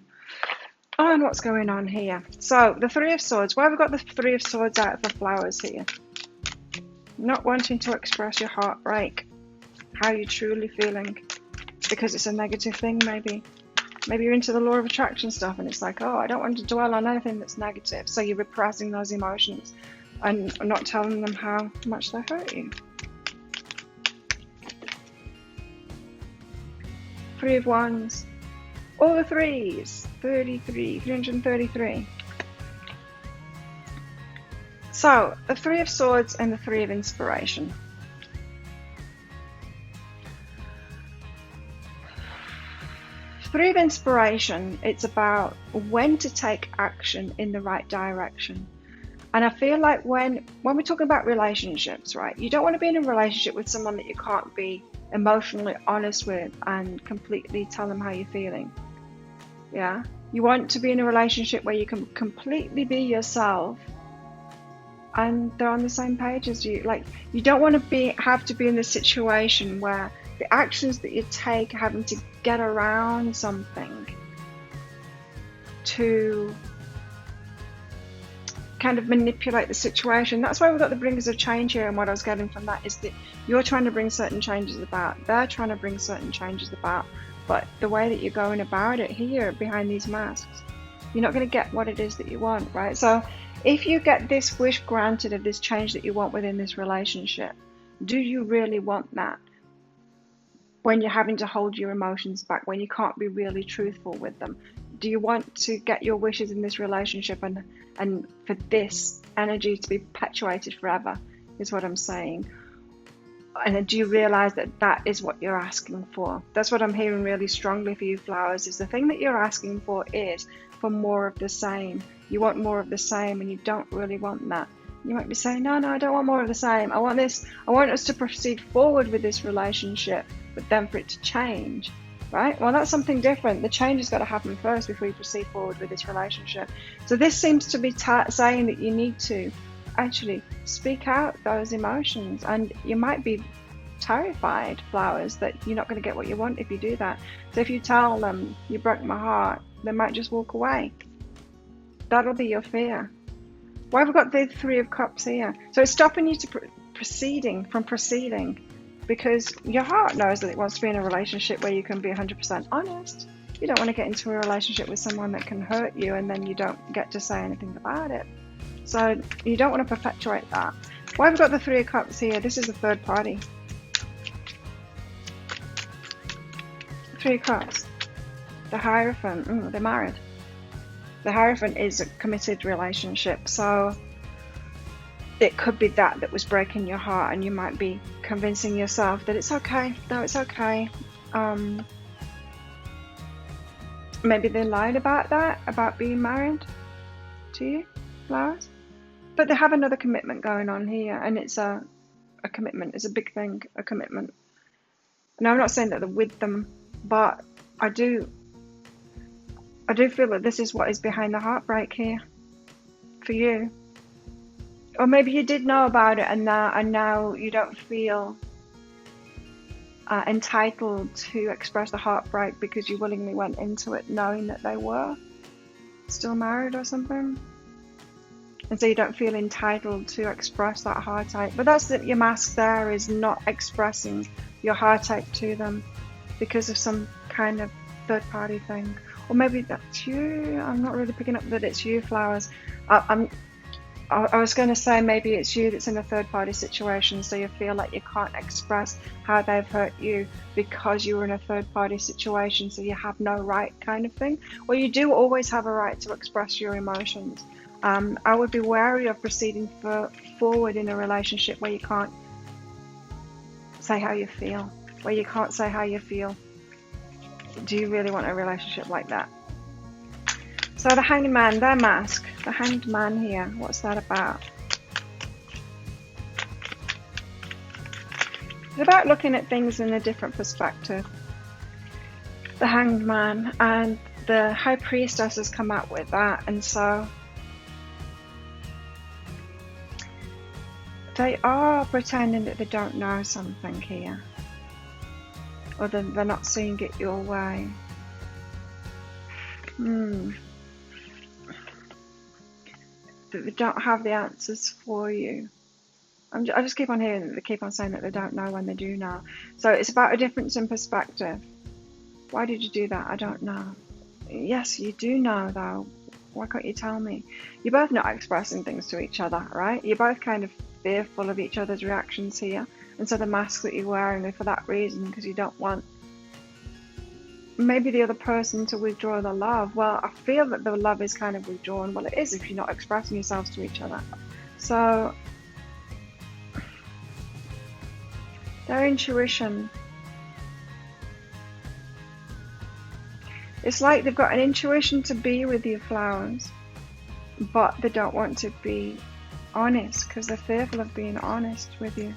on what's going on here. So, the Three of Swords. Why have we got the Three of Swords out for flowers here? Not wanting to express your heartbreak. How you're truly feeling. Because it's a negative thing, maybe. Maybe you're into the law of attraction stuff and it's like, oh, I don't want to dwell on anything that's negative. So you're repressing those emotions and not telling them how much they hurt you. Three of Wands. All the threes. 333. So, the Three of Swords and the Three of Inspiration. Three of Inspiration, it's about when to take action in the right direction. And I feel like when we're talking about relationships, right, you don't want to be in a relationship with someone that you can't be emotionally honest with and completely tell them how you're feeling. Yeah, you want to be in a relationship where you can completely be yourself and they're on the same page as you. Like, you don't want to have to be in this situation where the actions that you take having to get around something to kind of manipulate the situation. That's why we've got the bringers of change here, and what I was getting from that is that you're trying to bring certain changes about, they're trying to bring certain changes about, but the way that you're going about it here behind these masks, you're not going to get what it is that you want, right? So if you get this wish granted of this change that you want within this relationship, do you really want that? When you're having to hold your emotions back, when you can't be really truthful with them, do you want to get your wishes in this relationship and for this energy to be perpetuated forever, is what I'm saying? And do you realize that that is what you're asking for? That's what I'm hearing really strongly for you, flowers, is the thing that you're asking for is for more of the same. You want more of the same, and you don't really want that. You might be saying, no, I don't want more of the same. I want this. I want us to proceed forward with this relationship, but then for it to change, right? Well, that's something different. The change has got to happen first before you proceed forward with this relationship. So this seems to be saying that you need to actually speak out those emotions, and you might be terrified, flowers, that you're not going to get what you want if you do that. So if you tell them you broke my heart, they might just walk away. That'll be your fear. Why have we got the Three of Cups here? So it's stopping you to proceeding because your heart knows that it wants to be in a relationship where you can be 100% honest. You don't want to get into a relationship with someone that can hurt you and then you don't get to say anything about it. So you don't want to perpetuate that. Why have we got the Three of Cups here? This is a third party. Three of Cups. The Hierophant. They're married. The Hierophant is a committed relationship, so it could be that was breaking your heart, and you might be convincing yourself that it's okay. No, it's okay. Maybe they lied about that, about being married to you, flowers. But they have another commitment going on here, and it's a commitment. It's a big thing, a commitment. Now, I'm not saying that they're with them, but I do feel that this is what is behind the heartbreak here for you. Or maybe you did know about it, and now you don't feel entitled to express the heartbreak because you willingly went into it knowing that they were still married or something. And so you don't feel entitled to express that heartache. But that's your mask there, is not expressing your heartache to them because of some kind of third party thing. Or maybe that's you. I'm not really picking up that it's you, flowers. I was going to say maybe it's you that's in a third party situation, so you feel like you can't express how they've hurt you because you were in a third party situation, so you have no right, kind of thing. Well, you do always have a right to express your emotions. I would be wary of proceeding forward in a relationship where you can't say how you feel. Where you can't say how you feel. Do you really want a relationship like that? So the Hanged Man, their mask, the Hanged Man here, what's that about? It's about looking at things in a different perspective. The Hanged Man, and the High Priestess has come out with that, and so they are pretending that they don't know something here. Or they're not seeing it your way. That they don't have the answers for you. I just keep on hearing that they keep on saying that they don't know when they do know. So it's about a difference in perspective. Why did you do that? I don't know. Yes, you do know though. Why can't you tell me? You're both not expressing things to each other, right? You're both kind of fearful of each other's reactions here. And so the masks that you're wearing are for that reason, because you don't want maybe the other person to withdraw the love. Well, I feel that the love is kind of withdrawn. Well, it is if you're not expressing yourselves to each other. So their intuition, it's like they've got an intuition to be with you, flowers, but they don't want to be honest because they're fearful of being honest with you.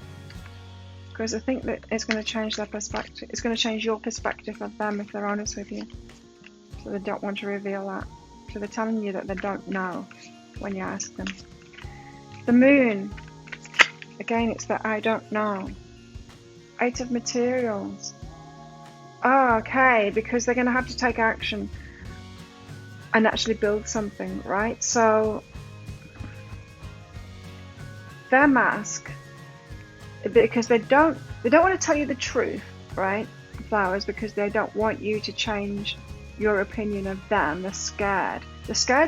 Because I think that it's going to change their perspective. It's going to change your perspective of them if they're honest with you. So they don't want to reveal that. So they're telling you that they don't know when you ask them. The Moon. Again, it's that I don't know. Eight of Materials. Oh, okay, because they're going to have to take action and actually build something, right? So their mask, because they don't want to tell you the truth, right, flowers, because they don't want you to change your opinion of them. They're scared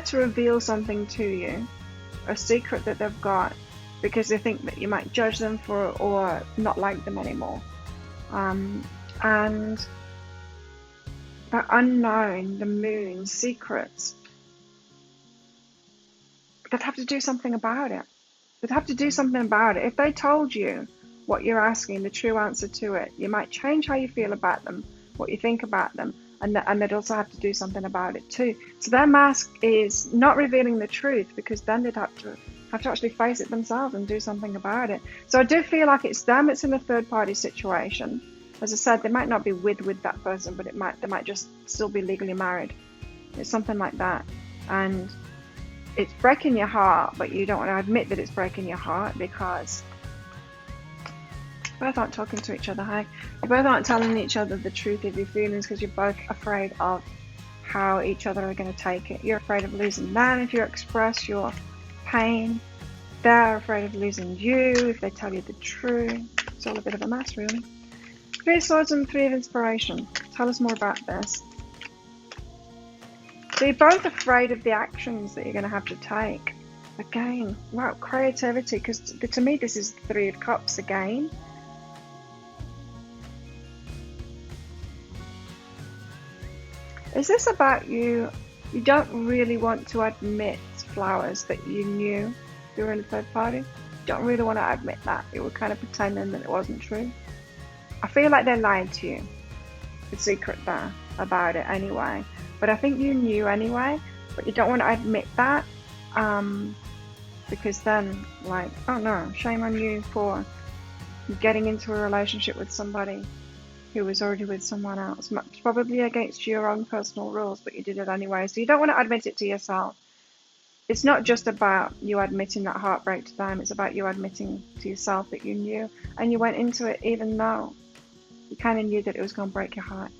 to reveal something to you, a secret that they've got, because they think that you might judge them for or not like them anymore. And that unknown, the Moon, secrets, they'd have to do something about it. They'd have to do something about it. If they told you what you're asking, the true answer to it. You might change how you feel about them, what you think about them, and they'd also have to do something about it too. So their mask is not revealing the truth, because then they'd have to actually face it themselves and do something about it. So I do feel like it's them. It's in a third-party situation. As I said, they might not be with that person, but they might just still be legally married. It's something like that, and it's breaking your heart, but you don't want to admit that it's breaking your heart, because you both aren't talking to each other. You both aren't telling each other the truth of your feelings, because you're both afraid of how each other are going to take it. You're afraid of losing them if you express your pain. They're afraid of losing you if they tell you the truth. It's all a bit of a mess, really. 3 of Swords and 3 of Inspiration. Tell us more about this. So you're both afraid of the actions that you're going to have to take. Again, wow, creativity, because to me this is 3 of Cups again. Is this about you don't really want to admit, Flowers, that you knew you were in a third party? You don't really want to admit that. You were kind of pretending that it wasn't true. I feel like they lied to you. The secret there about it anyway. But I think you knew anyway, but you don't want to admit that, because then, like, oh no, shame on you for getting into a relationship with somebody who was already with someone else. Probably against your own personal rules, but you did it anyway. So you don't want to admit it to yourself. It's not just about you admitting that heartbreak to them. It's about you admitting to yourself that you knew, and you went into it even though you kind of knew that it was going to break your heart.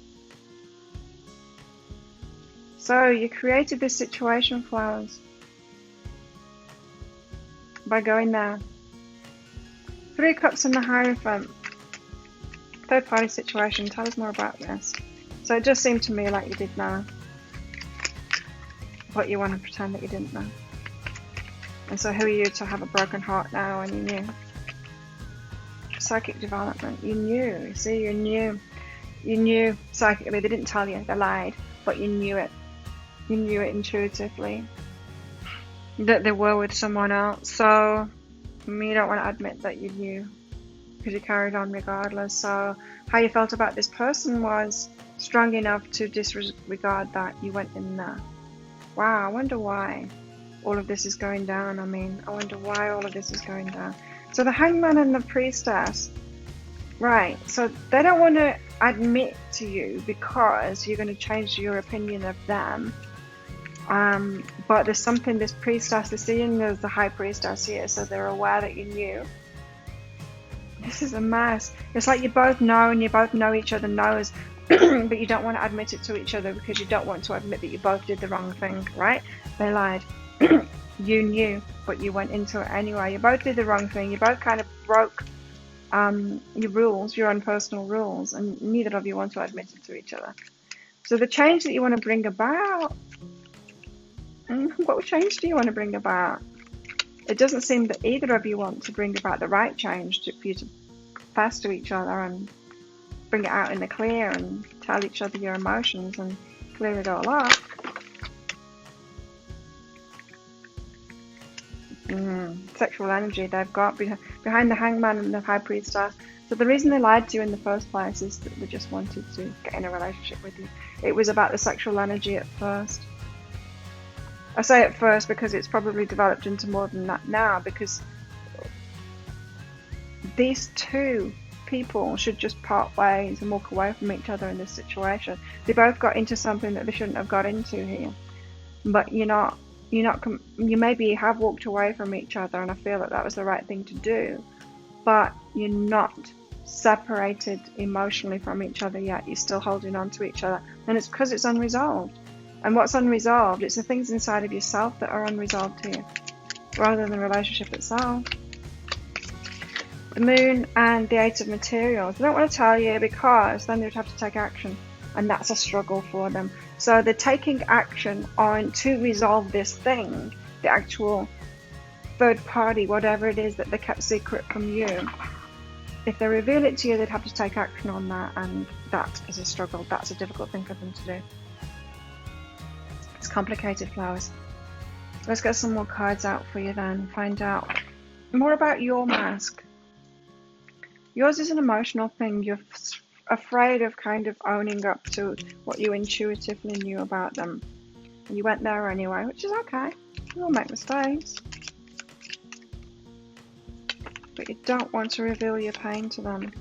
So you created this situation, Flowers, by going there. 3 of Cups and the Hierophant. Third party situation. Tell us more about this. So it just seemed to me like you did know, but you want to pretend that you didn't know. And so who are you to have a broken heart now when you knew? Psychic development. You knew. You see, you knew. You knew psychically. They didn't tell you. They lied, but you knew it. You knew it intuitively that they were with someone else. So you don't want to admit that you knew, because you carried on regardless. So how you felt about this person was strong enough to disregard that. You went in there. Wow, I wonder why all of this is going down. I wonder why all of this is going down. So the Hangman and the Priestess. Right, so they don't want to admit to you because you're going to change your opinion of them. But there's something this priestess is seeing. There's the High Priestess here, so they're aware that you knew. This is a mess. It's like you both know, and you both know each other knows, but you don't want to admit it to each other because you don't want to admit that you both did the wrong thing, right? They lied. You knew, but you went into it anyway. You both did the wrong thing. You both kind of broke your rules, your own personal rules, and neither of you want to admit it to each other. So the change that you want to bring about, what change do you want to bring about? It doesn't seem that either of you want to bring about the right change for you to pass to each other and bring it out in the clear and tell each other your emotions and clear it all up. Sexual energy they've got behind the Hangman and the High Priestess. So the reason they lied to you in the first place is that they just wanted to get in a relationship with you. It was about the sexual energy at first. I say at first because it's probably developed into more than that now, because these two people should just part ways and walk away from each other in this situation. They both got into something that they shouldn't have got into here. But you maybe have walked away from each other, and I feel that was the right thing to do, but you're not separated emotionally from each other yet. You're still holding on to each other, and it's because it's unresolved. And what's unresolved, it's the things inside of yourself that are unresolved here, rather than the relationship itself. The Moon and the Eight of Materials. They don't want to tell you because then they'd have to take action, and that's a struggle for them. So they're taking action on to resolve this thing, the actual third party, whatever it is that they kept secret from you. If they reveal it to you, they'd have to take action on that, and that is a struggle. That's a difficult thing for them to do. It's complicated, Flowers. Let's get some more cards out for you then. Find out more about your mask. Yours is an emotional thing. You're afraid of kind of owning up to what you intuitively knew about them. And you went there anyway, which is okay. You all make mistakes. But you don't want to reveal your pain to them.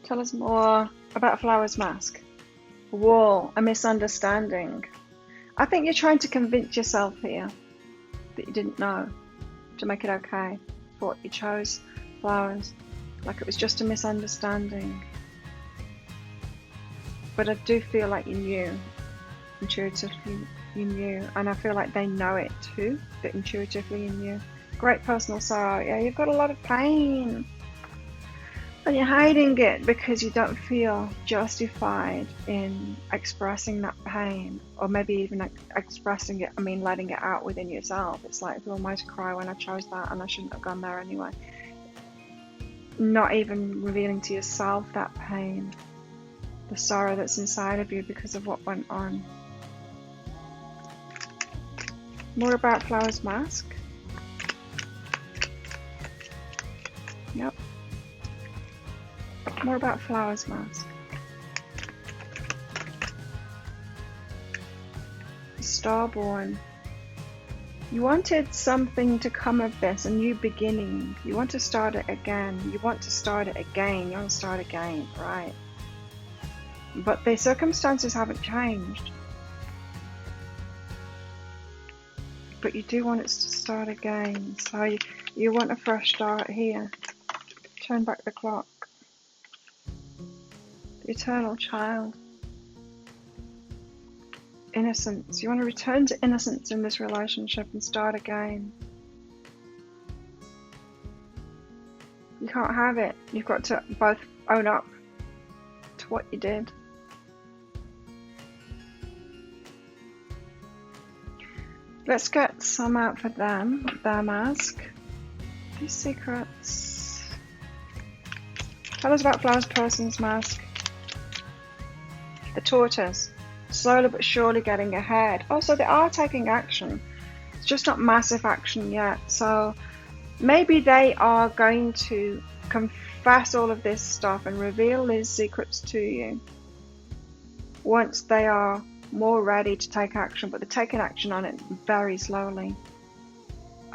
Tell us more about Flower's mask. A wall, a misunderstanding. I think you're trying to convince yourself here that you didn't know to make it okay for what you chose Flowers, like it was just a misunderstanding. But I do feel like you knew, intuitively you knew, and I feel like they know it too, that intuitively you knew. Great personal sorrow. Yeah, you've got a lot of pain and you're hiding it because you don't feel justified in expressing that pain, or maybe even expressing it, letting it out within yourself. It's like, who am I to cry when I chose that and I shouldn't have gone there anyway? Not even revealing to yourself that pain, the sorrow that's inside of you because of what went on. More about Flower's mask. Yep. More about Flower's mask. Starborn. You wanted something to come of this, a new beginning. You want to start it again. You want to start it again. You want to start again, right? But the circumstances haven't changed. But you do want it to start again. So you want a fresh start here. Turn back the clock. The eternal child. Innocence. You want to return to innocence in this relationship and start again. You can't have it. You've got to both own up to what you did. Let's get some out for them. Their mask. These secrets. Tell us about Flower's person's mask. The tortoise. Slowly but surely getting ahead. Also, they are taking action. It's just not massive action yet. So maybe they are going to confess all of this stuff and reveal these secrets to you once they are more ready to take action, but they're taking action on it very slowly.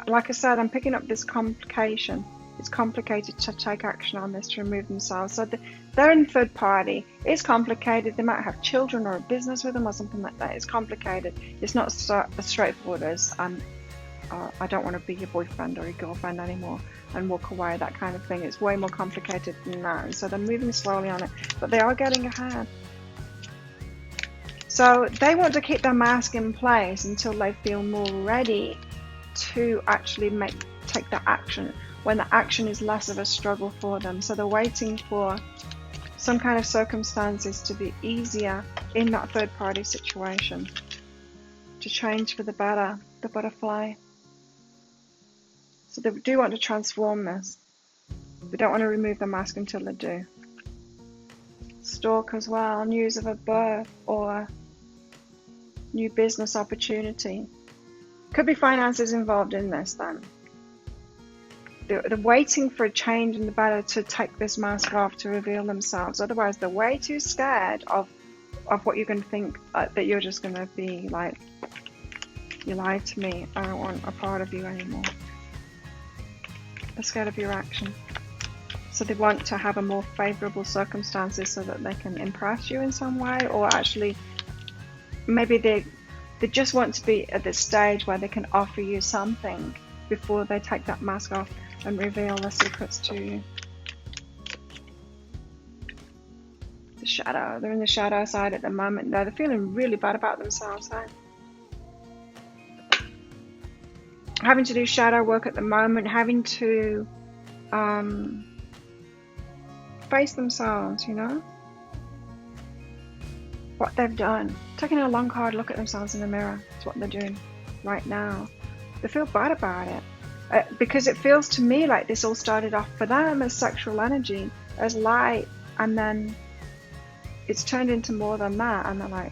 Like I said, I'm picking up this complication. It's complicated to take action on this, to remove themselves. So they're in third party. It's complicated. They might have children or a business with them or something like that. It's complicated. It's not as straightforward as I don't want to be your boyfriend or your girlfriend anymore and walk away, that kind of thing. It's way more complicated than that. And so they're moving slowly on it, but they are getting ahead. So they want to keep their mask in place until they feel more ready to actually take that action, when the action is less of a struggle for them. So they're waiting for some kind of circumstances to be easier in that third party situation, to change for the better, the butterfly. So they do want to transform this. They don't want to remove the mask until they do. Stalk as well, news of a birth or new business opportunity. Could be finances involved in this then. They're waiting for a change in the better to take this mask off, to reveal themselves. Otherwise, they're way too scared of what you're going to think, that you're just going to be like, you lied to me, I don't want a part of you anymore. They're scared of your action. So they want to have a more favourable circumstances so that they can impress you in some way, or actually maybe they just want to be at this stage where they can offer you something before they take that mask off and reveal their secrets to you. The shadow. They're in the shadow side at the moment. They're feeling really bad about themselves, eh? Having to do shadow work at the moment, having to face themselves, you know, what they've done. Taking a long hard look at themselves in the mirror. It's what they're doing right now. They feel bad about it. Because it feels to me like this all started off for them as sexual energy, as light, and then it's turned into more than that, and they're like,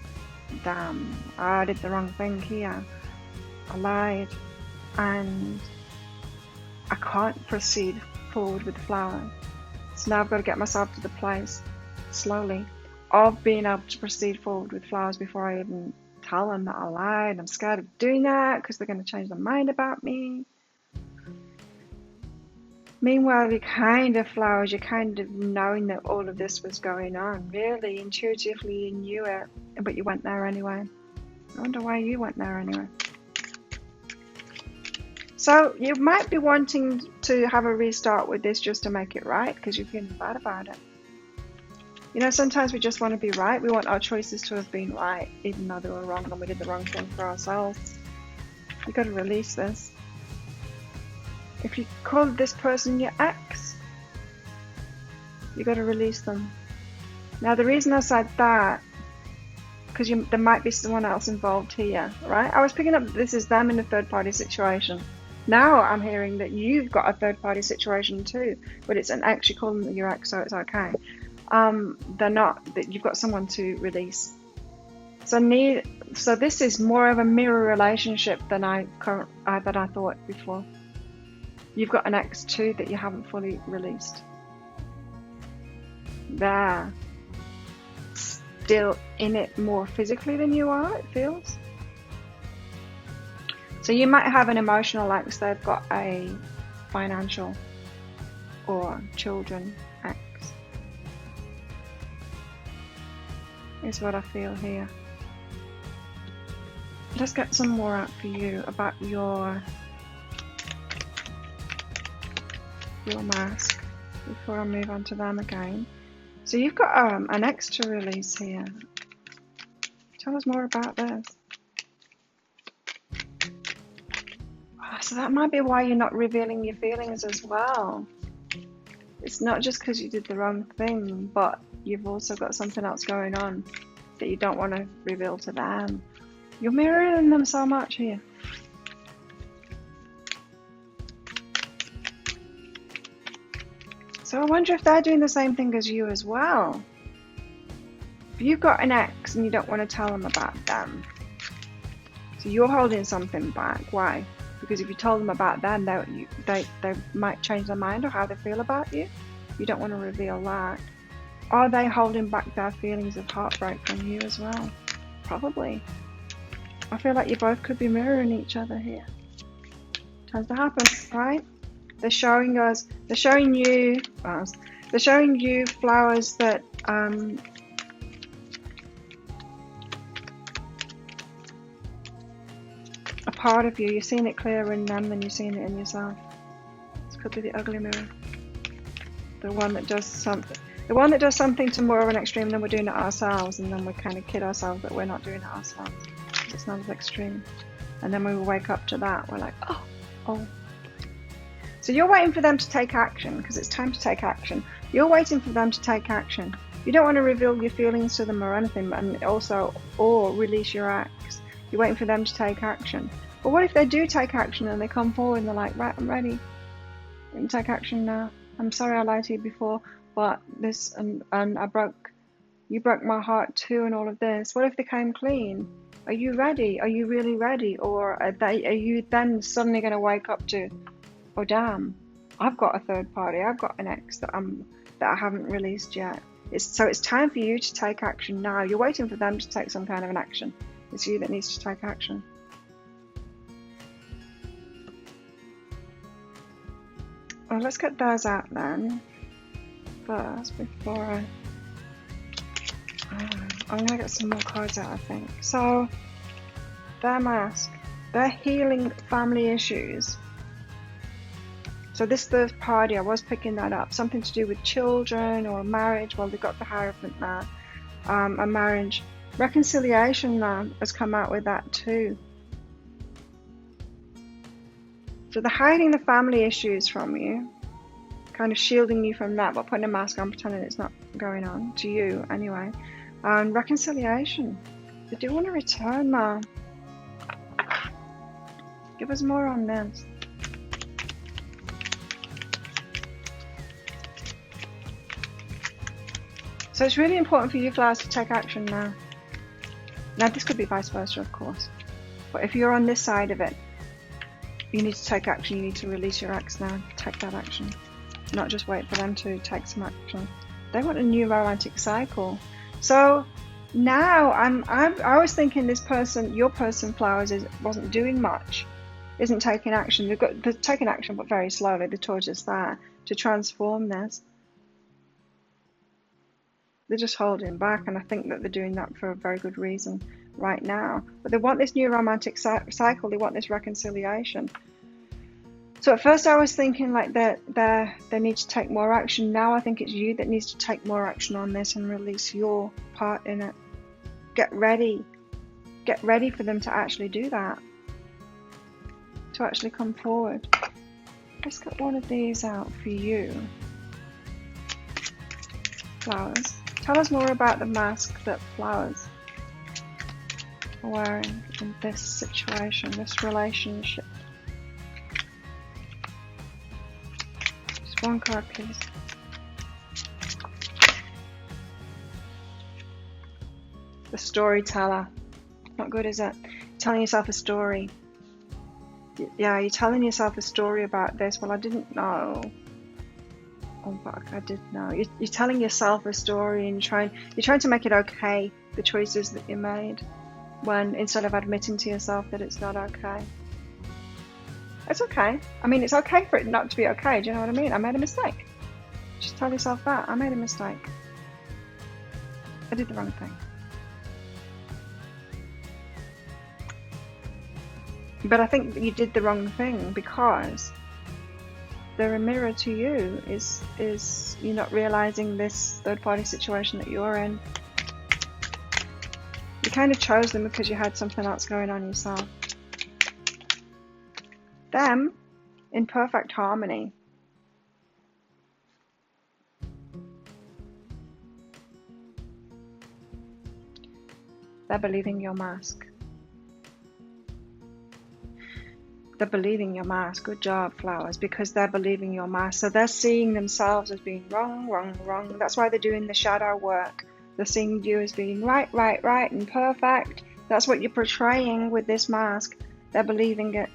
damn, I did the wrong thing here. I lied, and I can't proceed forward with Flower. So now I've got to get myself to the place, slowly, of being able to proceed forward with flowers before I even tell them that I lied. I'm scared of doing that because they're going to change their mind about me. Meanwhile, you kind of flowers, you're kind of knowing that all of this was going on. Really, intuitively you knew it, but you went there anyway. I wonder why you went there anyway. So you might be wanting to have a restart with this just to make it right because you're feeling bad about it. You know, sometimes we just want to be right. We want our choices to have been right, even though they were wrong and we did the wrong thing for ourselves. You've got to release this. If you call this person your ex, you got to release them. Now, the reason I said that, because there might be someone else involved here, right? I was picking up that this is them in a third-party situation. Now I'm hearing that you've got a third-party situation too, but it's an ex. You call them your ex, so it's okay. They're not. That you've got someone to release. So this is more of a mirror relationship than I thought before. You've got an ex too that you haven't fully released. They're still in it more physically than you are, it feels. So you might have an emotional ex, they've got a financial or children ex. Is what I feel here. Let's get some more out for you about your mask before I move on to them again. So you've got an ex to release here. Tell us more about this. So that might be why you're not revealing your feelings as well. It's not just because you did the wrong thing, but you've also got something else going on that you don't want to reveal to them. You're mirroring them so much here. So I wonder if they're doing the same thing as you as well. If you've got an ex and you don't want to tell them about them, so you're holding something back. Why? Because if you told them about them, they might change their mind or how they feel about you. You don't want to reveal that. Are they holding back their feelings of heartbreak from you as well? Probably. I feel like you both could be mirroring each other here. Tends to happen, right? They're showing you flowers that a part of you. You're seeing it clearer in them than you're seeing it in yourself. This could be the ugly mirror. The one that does something to more of an extreme than we're doing it ourselves, and then we kind of kid ourselves that we're not doing it ourselves. It's not as extreme. And then we wake up to that, we're like, oh. So you're waiting for them to take action, because it's time to take action. You're waiting for them to take action. You don't want to reveal your feelings to them or anything, or release your ex. You're waiting for them to take action. But what if they do take action and they come forward and they're like, right, I'm ready. You can take action now. I'm sorry I lied to you before, but this and you broke my heart too, and all of this. What if they came clean? Are you ready? Are you really ready? Or are you then suddenly going to wake up to, oh damn, I've got a third party. I've got an ex that I haven't released yet. So it's time for you to take action now. You're waiting for them to take some kind of an action. It's you that needs to take action. Well, let's get those out then first before I'm going to get some more cards out, I think. So, their mask. They're healing family issues. So this third party, I was picking that up. Something to do with children or marriage. Well, they've got the Hierophant now. A marriage. Reconciliation now has come out with that too. So they're hiding the family issues from you. Kind of shielding you from that, but putting a mask on, pretending it's not going on. To you, anyway. And reconciliation. They do want to return now. Give us more on this. So it's really important for you flowers to take action now. Now this could be vice versa, of course. But if you're on this side of it, you need to take action. You need to release your ex now. Take that action. not just wait for them to take some action. They want a new romantic cycle. So now I was thinking this person, your person, Flowers, wasn't doing much, isn't taking action. They're taking action, but very slowly. The torch is there to transform this. They're just holding back, and I think that they're doing that for a very good reason right now. But they want this new romantic cycle. They want this reconciliation. So at first I was thinking like they need to take more action. Now I think it's you that needs to take more action on this and release your part in it. Get ready for them to actually do that, to actually come forward. Let's get one of these out for you, Flowers. Tell us more about the mask that Flowers are wearing in this situation, this relationship. Just one card, please. The storyteller. Not good, is it? Telling yourself a story. Yeah, you're telling yourself a story about this. Well, I didn't know. Oh, fuck, I did know. You're telling yourself a story and you're trying to make it okay, the choices that you made, when instead of admitting to yourself that it's not okay. It's okay. I mean, it's okay for it not to be okay. Do you know what I mean? I made a mistake. Just tell yourself that. I made a mistake. I did the wrong thing. But I think that you did the wrong thing because they're a mirror to you. Is you're not realizing this third-party situation that you're in. You kind of chose them because you had something else going on yourself. Them in perfect harmony. They're believing your mask. They're believing your mask. Good job, Flowers, because they're believing your mask. So they're seeing themselves as being wrong, wrong, wrong. That's why they're doing the shadow work. They're seeing you as being right, right, right, and perfect. That's what you're portraying with this mask. They're believing it.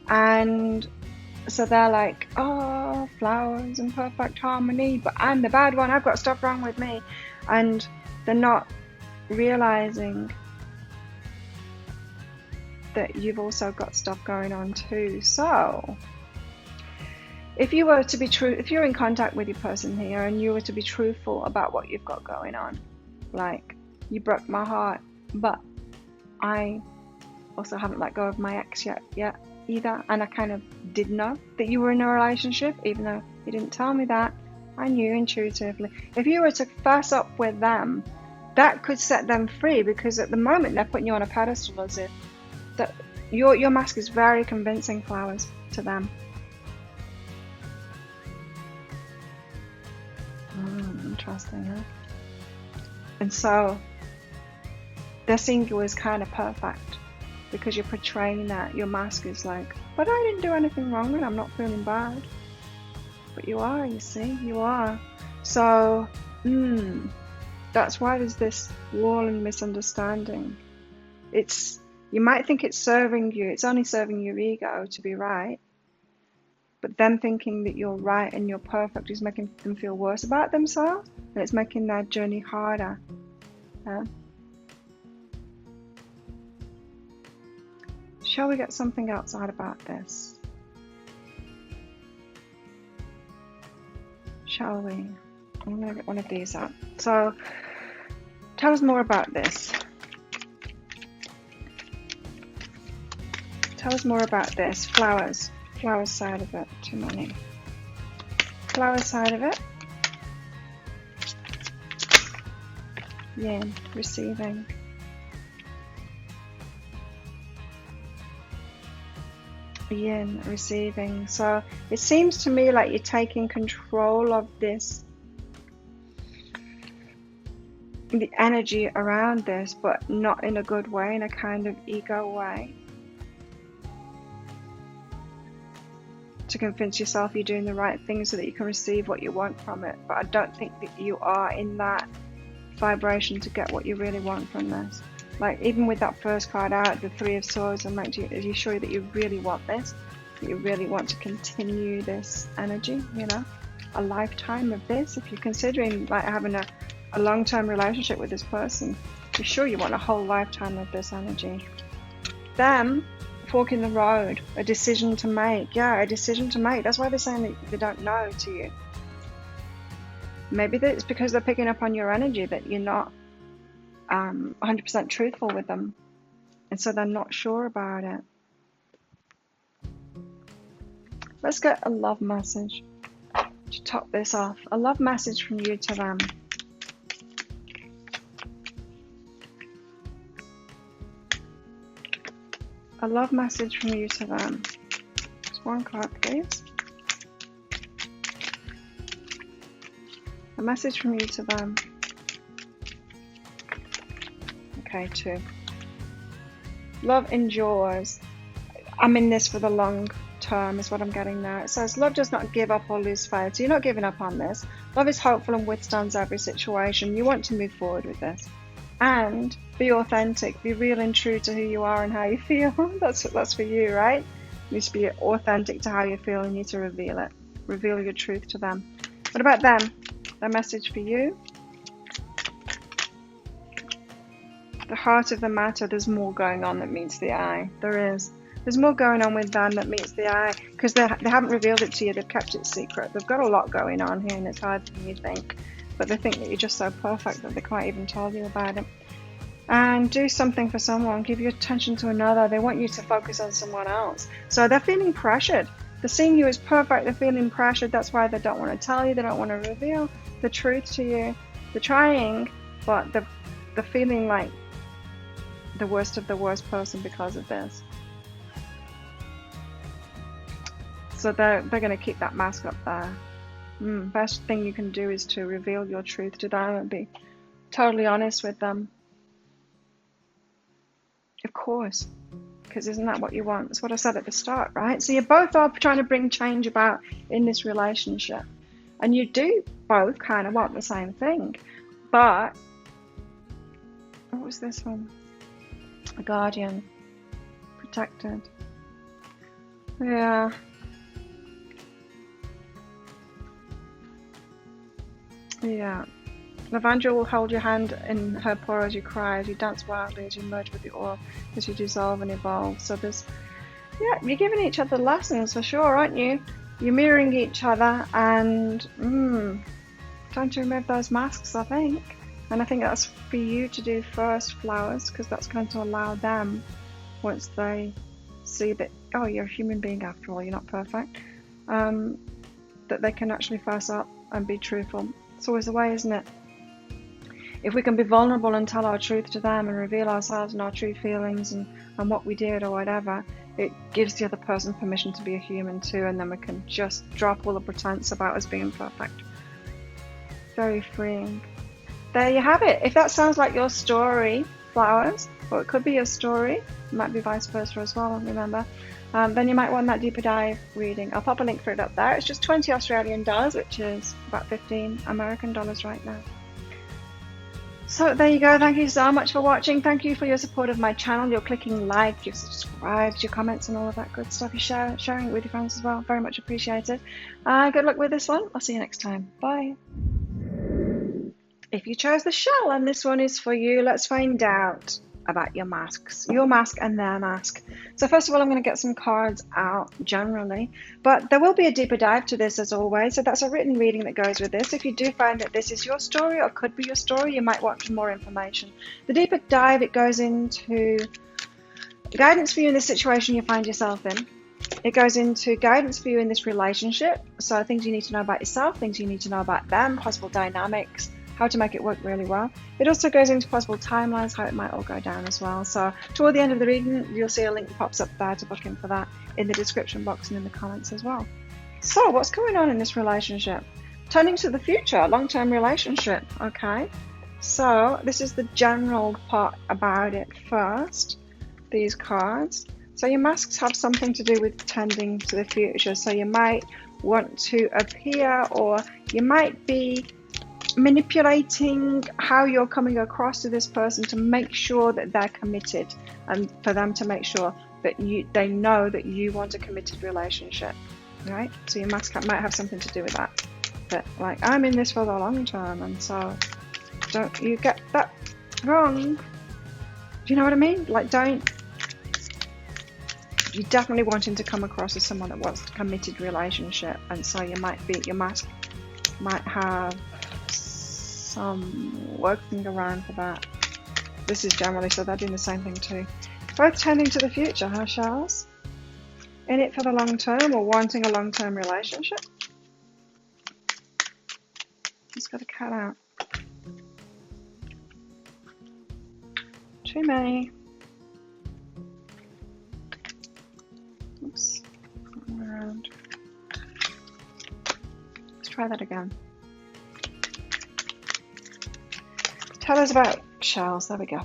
And so they're like, oh, Flowers in perfect harmony, but I'm the bad one. I've got stuff wrong with me. And they're not realizing that you've also got stuff going on too. So if you were to be true, if you're in contact with your person here and you were to be truthful about what you've got going on, like, you broke my heart, but I also haven't let go of my ex yet either, and I kind of did know that you were in a relationship, even though you didn't tell me that. I knew intuitively. If you were to fess up with them, that could set them free, because at the moment they're putting you on a pedestal as if that your mask is very convincing, Flowers, to them. Interesting, huh? And so they're seeing you as kind of perfect because you're portraying that. Your mask is like, but I didn't do anything wrong and I'm not feeling bad. But you are, you see, you are. So that's why there's this wall and misunderstanding. You might think it's serving you, it's only serving your ego to be right, but them thinking that you're right and you're perfect is making them feel worse about themselves, and it's making their journey harder. Shall we get something else out about this? Shall we? I'm going to get one of these out. So, tell us more about this. Tell us more about this. Flowers. Flowers side of it. Too many. Flowers side of it. Yin. Receiving. Yin. Receiving. So it seems to me like you're taking control of this, the energy around this, but not in a good way, in a kind of ego way. To convince yourself you're doing the right thing so that you can receive what you want from it. But I don't think that you are in that vibration to get what you really want from this. Like, even with that first card out, the Three of Swords, I'm like, are you sure that you really want this? That you really want to continue this energy, you know? a lifetime of this. If you're considering like having a long-term relationship with this person, you're sure you want a whole lifetime of this energy. Them, forking the road, a decision to make. Yeah, a decision to make. That's why they're saying that they don't know to you. Maybe it's because they're picking up on your energy that you're not 100% truthful with them, and so they're not sure about it. Let's get a love message to top this off. A love message from you to them. A love message from you to them. Just one card, please. A message from you to them. Okay, 2. Love endures. I'm in this for the long term is what I'm getting now. It says love does not give up or lose faith. So you're not giving up on this. Love is hopeful and withstands every situation. You want to move forward with this. And be authentic. Be real and true to who you are and how you feel. That's for you, right? You need to be authentic to how you feel. You need to reveal it. Reveal your truth to them. What about them? Their message for you? The heart of the matter, there's more going on that meets the eye. There is. There's more going on with them that meets the eye because they haven't revealed it to you. They've kept it secret. They've got a lot going on here and it's harder than you think. But they think that you're just so perfect that they can't even tell you about it. And do something for someone. Give your attention to another. They want you to focus on someone else. So they're feeling pressured. They're seeing you as perfect. They're feeling pressured. That's why they don't want to tell you. They don't want to reveal the truth to you. They're trying, but they're feeling like the worst of the worst person because of this. So they're going to keep that mask up there. Best thing you can do is to reveal your truth to them and be totally honest with them. Of course, because isn't that what you want? That's what I said at the start, right? So you both are trying to bring change about in this relationship. And you do both kind of want the same thing. But, what was this one? A guardian. Protected. Yeah. Yeah. Lavandra will hold your hand in her paw as you cry, as you dance wildly, as you merge with the ore, as you dissolve and evolve. So there's, yeah, you're giving each other lessons for sure, aren't you? You're mirroring each other and time to remove those masks, I think. And I think that's for you to do first, flowers, because that's going to allow them, once they see that, oh, you're a human being after all, you're not perfect, that they can actually face up and be truthful. It's always the way, isn't it? If we can be vulnerable and tell our truth to them and reveal ourselves and our true feelings and what we did or whatever, it gives the other person permission to be a human too, and then we can just drop all the pretense about us being perfect. Very freeing. There you have it. If that sounds like your story, flowers, or it could be your story, it might be vice versa as well, remember, then you might want that deeper dive reading. I'll pop a link for it up there. It's just 20 Australian dollars, which is about 15 American dollars right now. So there you go. Thank you so much for watching. Thank you for your support of my channel, your clicking like, your subscribes, your comments and all of that good stuff. You sharing it with your friends as well. Very much appreciated. Good luck with this one. I'll see you next time. Bye. If you chose the shell and this one is for you, let's find out about your masks, your mask and their mask. So first of all, I'm going to get some cards out generally, but there will be a deeper dive to this as always. So that's a written reading that goes with this. If you do find that this is your story or could be your story, you might want more information. The deeper dive, it goes into guidance for you in the situation you find yourself in. It goes into guidance for you in this relationship. So things you need to know about yourself, things you need to know about them, possible dynamics, how to make it work really well. It also goes into possible timelines, how it might all go down as well. So toward the end of the reading, you'll see a link that pops up there to book in for that in the description box and in the comments as well. So what's going on in this relationship? Turning to the future, long-term relationship, okay? So this is the general part about it first, these cards. So your masks have something to do with tending to the future. So you might want to appear, or you might be manipulating how you're coming across to this person to make sure that they're committed, and for them to make sure that they know that you want a committed relationship, right? So your mask might have something to do with that. that like I'm in this for the long term, and so don't you get that wrong. Do you know what I mean? Like, don't. You're definitely wanting to come across as someone that wants a committed relationship, and so your mask might have some working around for that. This is generally, so they're doing the same thing too. Both tending to the future, huh, Charles? In it for the long term, or wanting a long-term relationship? Just got a cat out. Too many. Oops. Around. Let's try that again. Tell us about shells. There we go.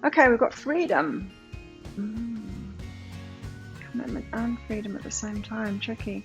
Okay, we've got freedom. Commitment and freedom at the same time. Tricky.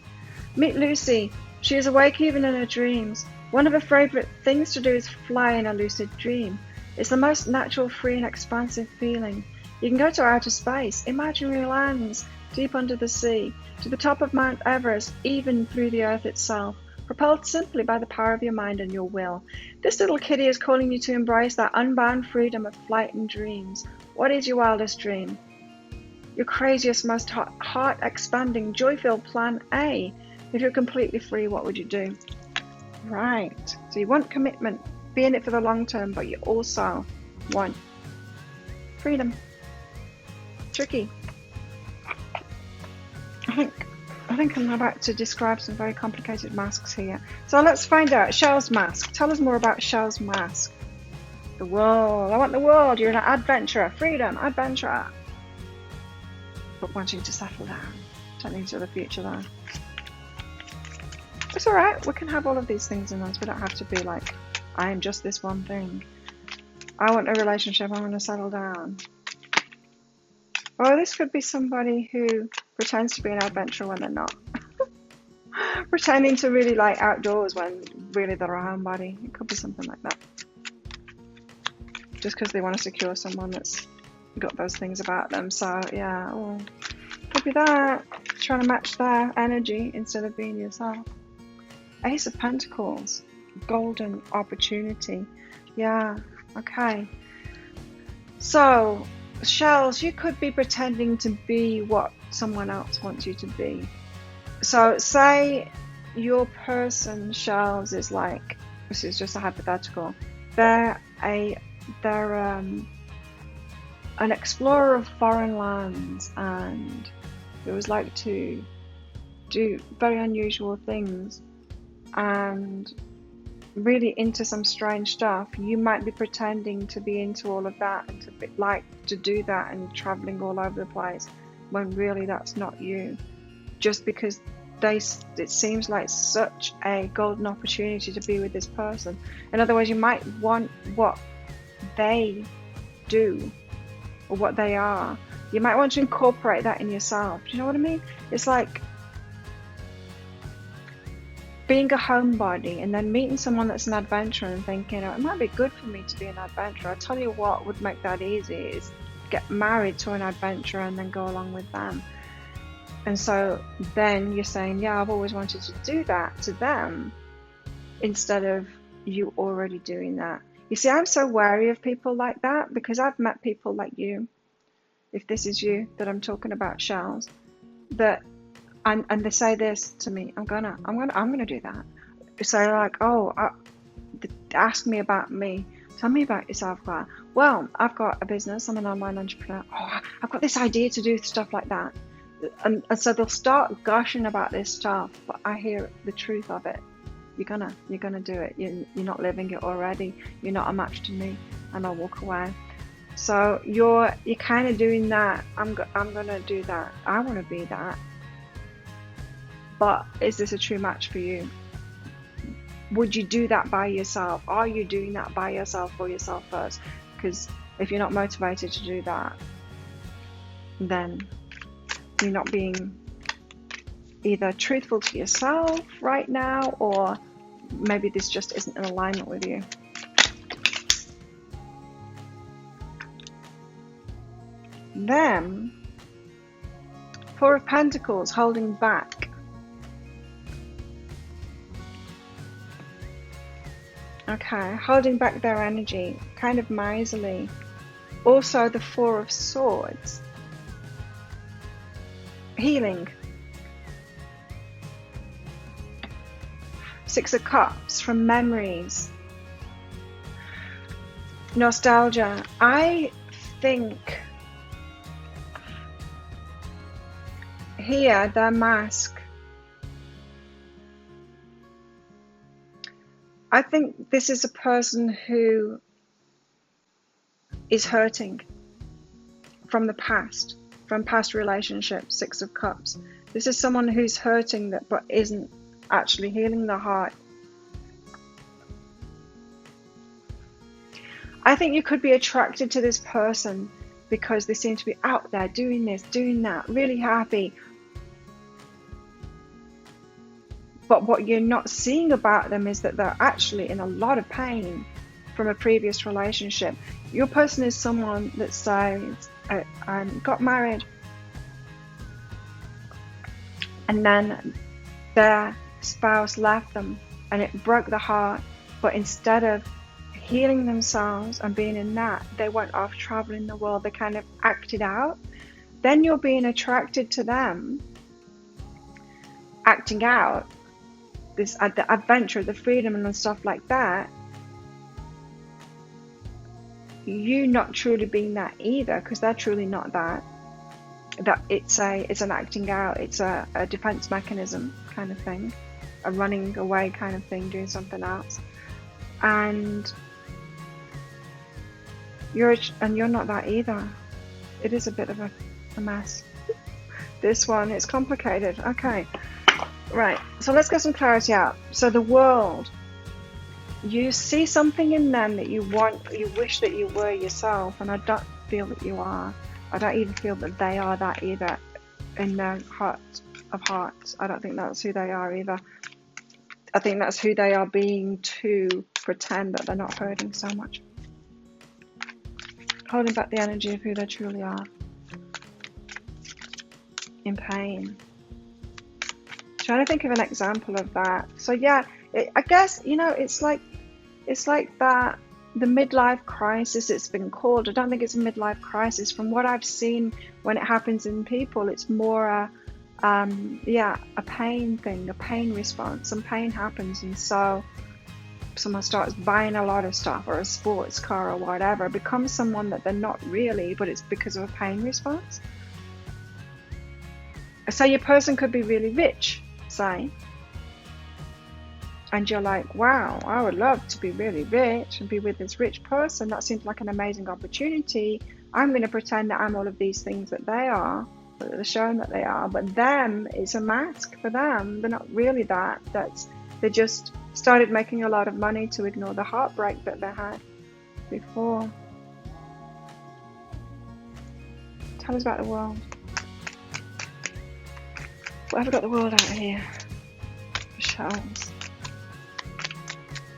Meet Lucy. She is awake even in her dreams. One of her favourite things to do is fly in a lucid dream. It's the most natural, free and expansive feeling. You can go to outer space, imaginary lands, deep under the sea, to the top of Mount Everest, even through the earth itself, propelled simply by the power of your mind and your will. This little kitty is calling you to embrace that unbound freedom of flight and dreams. What is your wildest dream? Your craziest, most heart-expanding, joy-filled plan A. If you're completely free, what would you do? Right. So you want commitment, be in it for the long term, but you also want freedom. Tricky. I think I'm about to describe some very complicated masks here. So let's find out. Shell's mask. Tell us more about Shell's mask. The world. I want the world. You're an adventurer. Freedom. Adventurer. But wanting to settle down. Turning to the future though. It's alright. We can have all of these things in us. We don't have to be like, I am just this one thing. I want a relationship. I want to settle down. Or this could be somebody who pretends to be an adventurer when they're not. Pretending to really like outdoors when really they're a homebody. It could be something like that. Just because they want to secure someone that's got those things about them. So yeah, well, could be that. Trying to match their energy instead of being yourself. Ace of Pentacles. Golden opportunity. Yeah, okay. So, Shells, you could be pretending to be what someone else wants you to be. So, say your person, Shells, is like, this is just a hypothetical, they're an explorer of foreign lands and they always like to do very unusual things and really into some strange stuff. You might be pretending to be into all of that and to be, like to do that and traveling all over the place when really that's not you, just because it seems like such a golden opportunity to be with this person. In other words, you might want what they do or what they are. You might want to incorporate that in yourself. Do you know what I mean? It's like being a homebody and then meeting someone that's an adventurer and thinking, oh, it might be good for me to be an adventurer. I tell you what would make that easy is get married to an adventurer and then go along with them. And so then you're saying, yeah, I've always wanted to do that to them instead of you already doing that. You see, I'm so wary of people like that because I've met people like you, if this is you that I'm talking about, Shells, that and they say this to me, I'm gonna do that. So like, ask me about me. Tell me about yourself, Claire. Well, I've got a business. I'm an online entrepreneur. Oh, I've got this idea to do stuff like that. And so they'll start gushing about this stuff, but I hear the truth of it. You're gonna do it. You're not living it already. You're not a match to me, and I'll walk away. So you're kind of doing that. I'm gonna do that. I want to be that. But is this a true match for you? Would you do that by yourself? Are you doing that by yourself for yourself first? Because if you're not motivated to do that, then you're not being either truthful to yourself right now, or maybe this just isn't in alignment with you. Then Four of Pentacles, holding back. Okay, holding back their energy, kind of miserly. Also the Four of Swords, healing. Six of Cups, from memories. Nostalgia. I think here, their mask. I think this is a person who is hurting from the past, from past relationships. Six of Cups. This is someone who's hurting that but isn't actually healing the heart. I think you could be attracted to this person because they seem to be out there doing this, doing that, really happy. But what you're not seeing about them is that they're actually in a lot of pain from a previous relationship. Your person is someone that says, I got married, and then their spouse left them and it broke the heart. But instead of healing themselves and being in that, they went off traveling the world. They kind of acted out. Then you're being attracted to them acting out, this the adventure, the freedom and stuff like that. You not truly being that either, because they're truly not that. That it's an acting out, it's a defense mechanism kind of thing, a running away kind of thing, doing something else. And you're not that either. It is a bit of a mess. This one, it's complicated. Okay, right, so let's get some clarity out. So the World, you see something in them that you wish that you were yourself, and I don't feel that you are. I don't even feel that they are that either in their heart of hearts. I don't think that's who they are either. I think that's who they are being to pretend that they're not hurting so much. Holding back the energy of who they truly are. In pain. Trying to think of an example of that. So yeah, I guess, it's like that, the midlife crisis it's been called. I don't think it's a midlife crisis. From what I've seen when it happens in people, it's more a pain thing, a pain response. Some pain happens, and so someone starts buying a lot of stuff, or a sports car or whatever, becomes someone that they're not really, but it's because of a pain response. So your person could be really rich, say, and you're like, wow, I would love to be really rich and be with this rich person. That seems like an amazing opportunity. I'm going to pretend that I'm all of these things that they are, that they're showing that they are. But them, it's a mask for them. They're not really that. They just started making a lot of money to ignore the heartbreak that they had before. Tell us about the World. What have we got the World out here? For shells.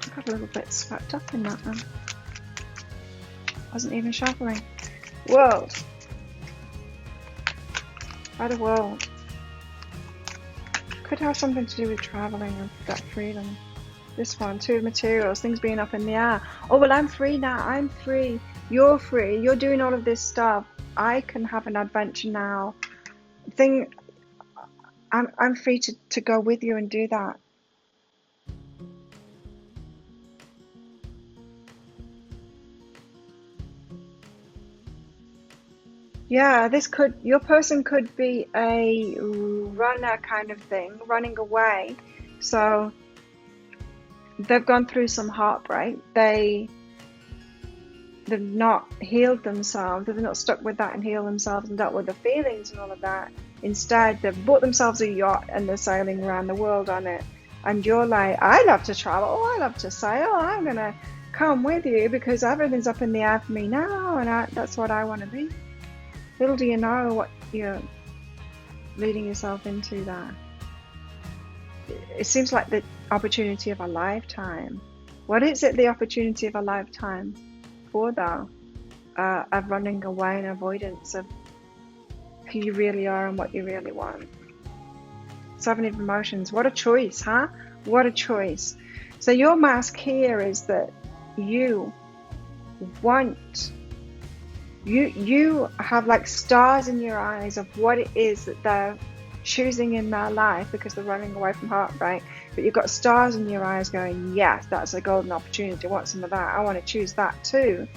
I got a little bit swept up in that one. Wasn't even shuffling. World. By the World. Could have something to do with traveling and that freedom. This one, Two of Materials, things being up in the air. Oh, well, I'm free now. I'm free. You're free. You're doing all of this stuff. I can have an adventure now. I'm free to go with you and do that. Yeah, your person could be a runner kind of thing, running away. So they've gone through some heartbreak. They've not healed themselves. They've not stuck with that and healed themselves and dealt with the feelings and all of that. Instead, they've bought themselves a yacht and they're sailing around the world on it. And you're like, I love to travel. Oh, I love to sail. I'm going to come with you because everything's up in the air for me now. And that's what I want to be. Little do you know what you're leading yourself into there. It seems like the opportunity of a lifetime. What is it the opportunity of a lifetime for, though? Of running away and avoidance of who you really are and what you really want. 7 of emotions. What a choice, huh? What a choice. So your mask here is that you want, you have like stars in your eyes of what it is that they're choosing in their life, because they're running away from heartbreak. But you've got stars in your eyes going, yes, that's a golden opportunity. I want some of that. I want to choose that too.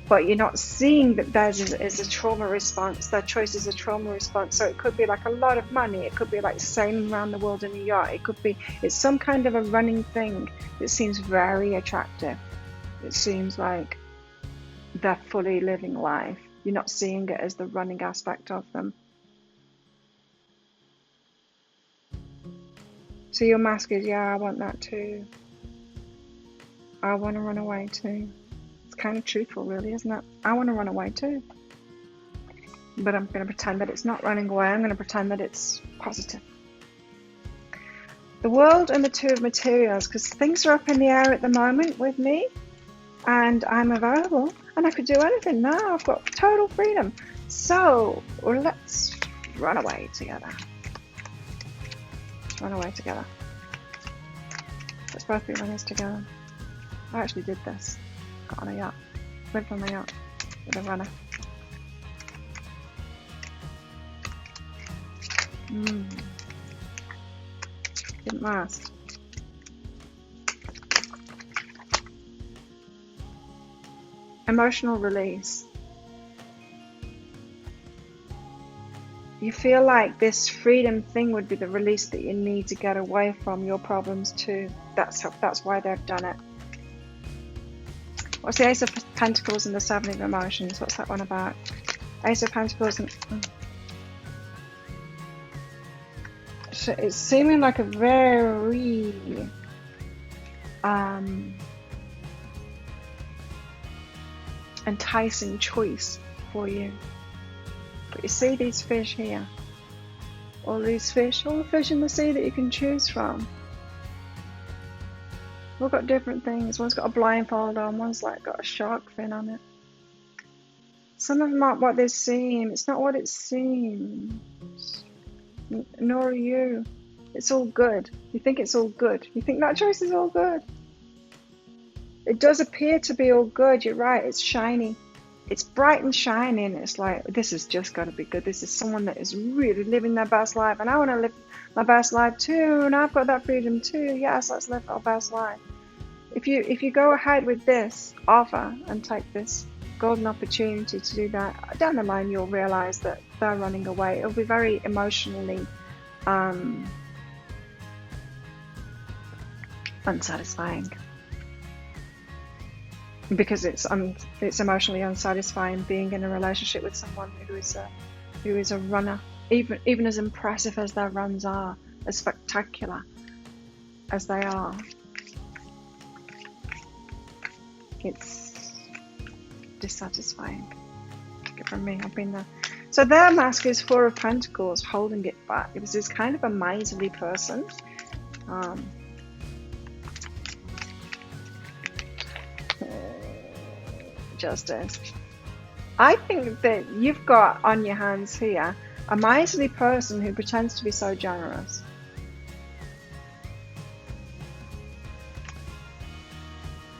But you're not seeing that theirs is a trauma response. Their choice is a trauma response. So it could be like a lot of money. It could be like sailing around the world in a yacht. It could be, it's some kind of a running thing that seems very attractive. It seems like they're fully living life. You're not seeing it as the running aspect of them. So your mask is, yeah, I want that too. I want to run away too. It's kind of truthful, really, isn't it? I want to run away too. But I'm going to pretend that it's not running away. I'm going to pretend that it's positive. The world and the 2 of materials, because things are up in the air at the moment with me, and I'm available, and I could do anything now. I've got total freedom. So let's run away together. Let's run away together. Let's both be runners together. I actually did this. Got on a yacht. Lived on a yacht with a runner. Didn't last. Emotional release. You feel like this freedom thing would be the release that you need to get away from your problems too. That's why they've done it. What's the Ace of Pentacles and the 7 of Emotions? What's that one about? Ace of Pentacles and... So it's seeming like a very... enticing choice for you. But you see these fish here? All these fish, all the fish in the sea that you can choose from. We've got different things. One's got a blindfold on, one's like got a shark fin on it. Some of them aren't what they seem. It's not what it seems. Nor are you. It's all good. You think it's all good. You think that choice is all good. It does appear to be all good. You're right. It's shiny. It's bright and shiny, and it's like, this has just got to be good. This is someone that is really living their best life, and I want to live my best life too, and I've got that freedom too. Yes, let's live our best life. If you go ahead with this offer and take this golden opportunity to do that, down the line you'll realize that they're running away. It'll be very emotionally unsatisfying. Because it's emotionally unsatisfying being in a relationship with someone who is a runner, even as impressive as their runs are, as spectacular as they are. It's dissatisfying. Take it from me, I've been there. So their mask is 4 of Pentacles, holding it back. It was this kind of a miserly person. Justice. I think that you've got on your hands here a miserly person who pretends to be so generous.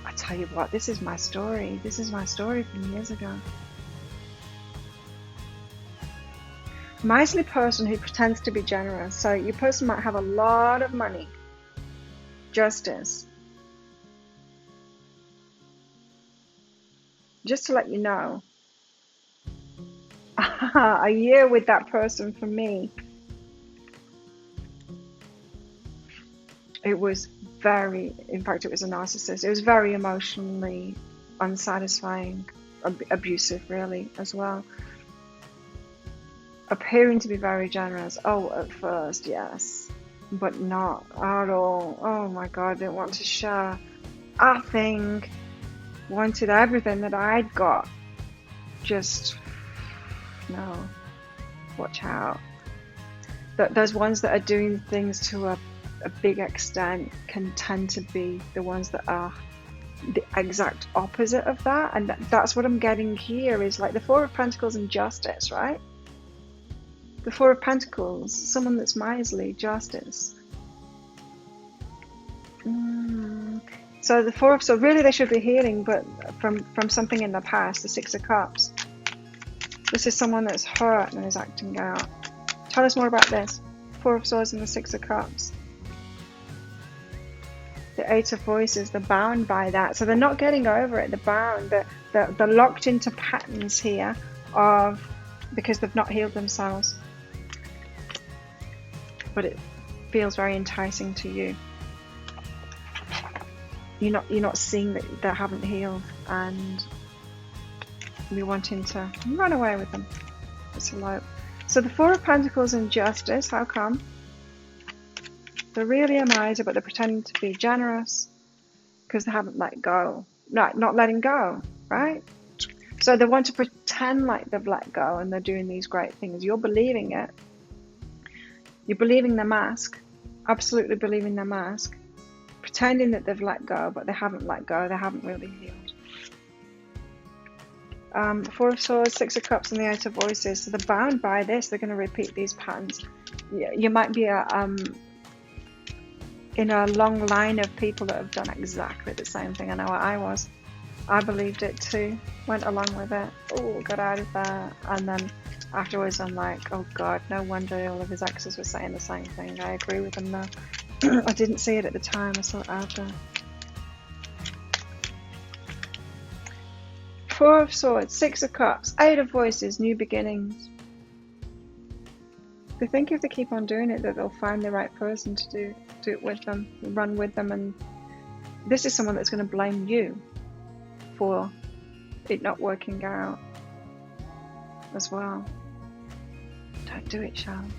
I tell you what, this is my story. This is my story from years ago. A miserly person who pretends to be generous. So your person might have a lot of money. Justice. Just to let you know, a year with that person for me, it was very, in fact it was a narcissist, it was very emotionally unsatisfying, abusive really as well. Appearing to be very generous, at first yes, but not at all. Oh my God, I didn't want to share a thing. Wanted everything that I'd got. Just no. Watch out. Those ones that are doing things to a big extent can tend to be the ones that are the exact opposite of that. And that's what I'm getting here is like the 4 of Pentacles and Justice, right? The Four of Pentacles, someone that's miserly, justice. So the Four of, so really they should be healing, but from something in the past. The Six of Cups. This is someone that's hurt and is acting out. Tell us more about this. Four of Swords and the Six of Cups. The Eight of Voices, they're bound by that. So they're not getting over it, they're bound. They're locked into patterns here of, because they've not healed themselves. But it feels very enticing to you. You're not seeing that they haven't healed, and you're wanting to run away with them. It's a lot. So the Four of Pentacles and Justice, how come? They're really a miser, but they're pretending to be generous because they haven't let go. Not letting go, right? So they want to pretend like they've let go and they're doing these great things. You're believing it. You're believing the mask. Absolutely believing the mask. Pretending that they've let go, but they haven't let go. They haven't really healed. Four of Swords, Six of Cups, and the Eight of Voices. So they're bound by this. They're going to repeat these patterns. You might be in a long line of people that have done exactly the same thing. I know what I was. I believed it too. Went along with it. Oh, got out of there. And then afterwards I'm like, oh God, no wonder all of his exes were saying the same thing. I agree with them now. I didn't see it at the time. I saw it after. Four of Swords, Six of Cups, Eight of Voices, new beginnings. They think if they keep on doing it that they'll find the right person to do it with them, run with them, and this is someone that's going to blame you for it not working out as well. Don't do it, Charles.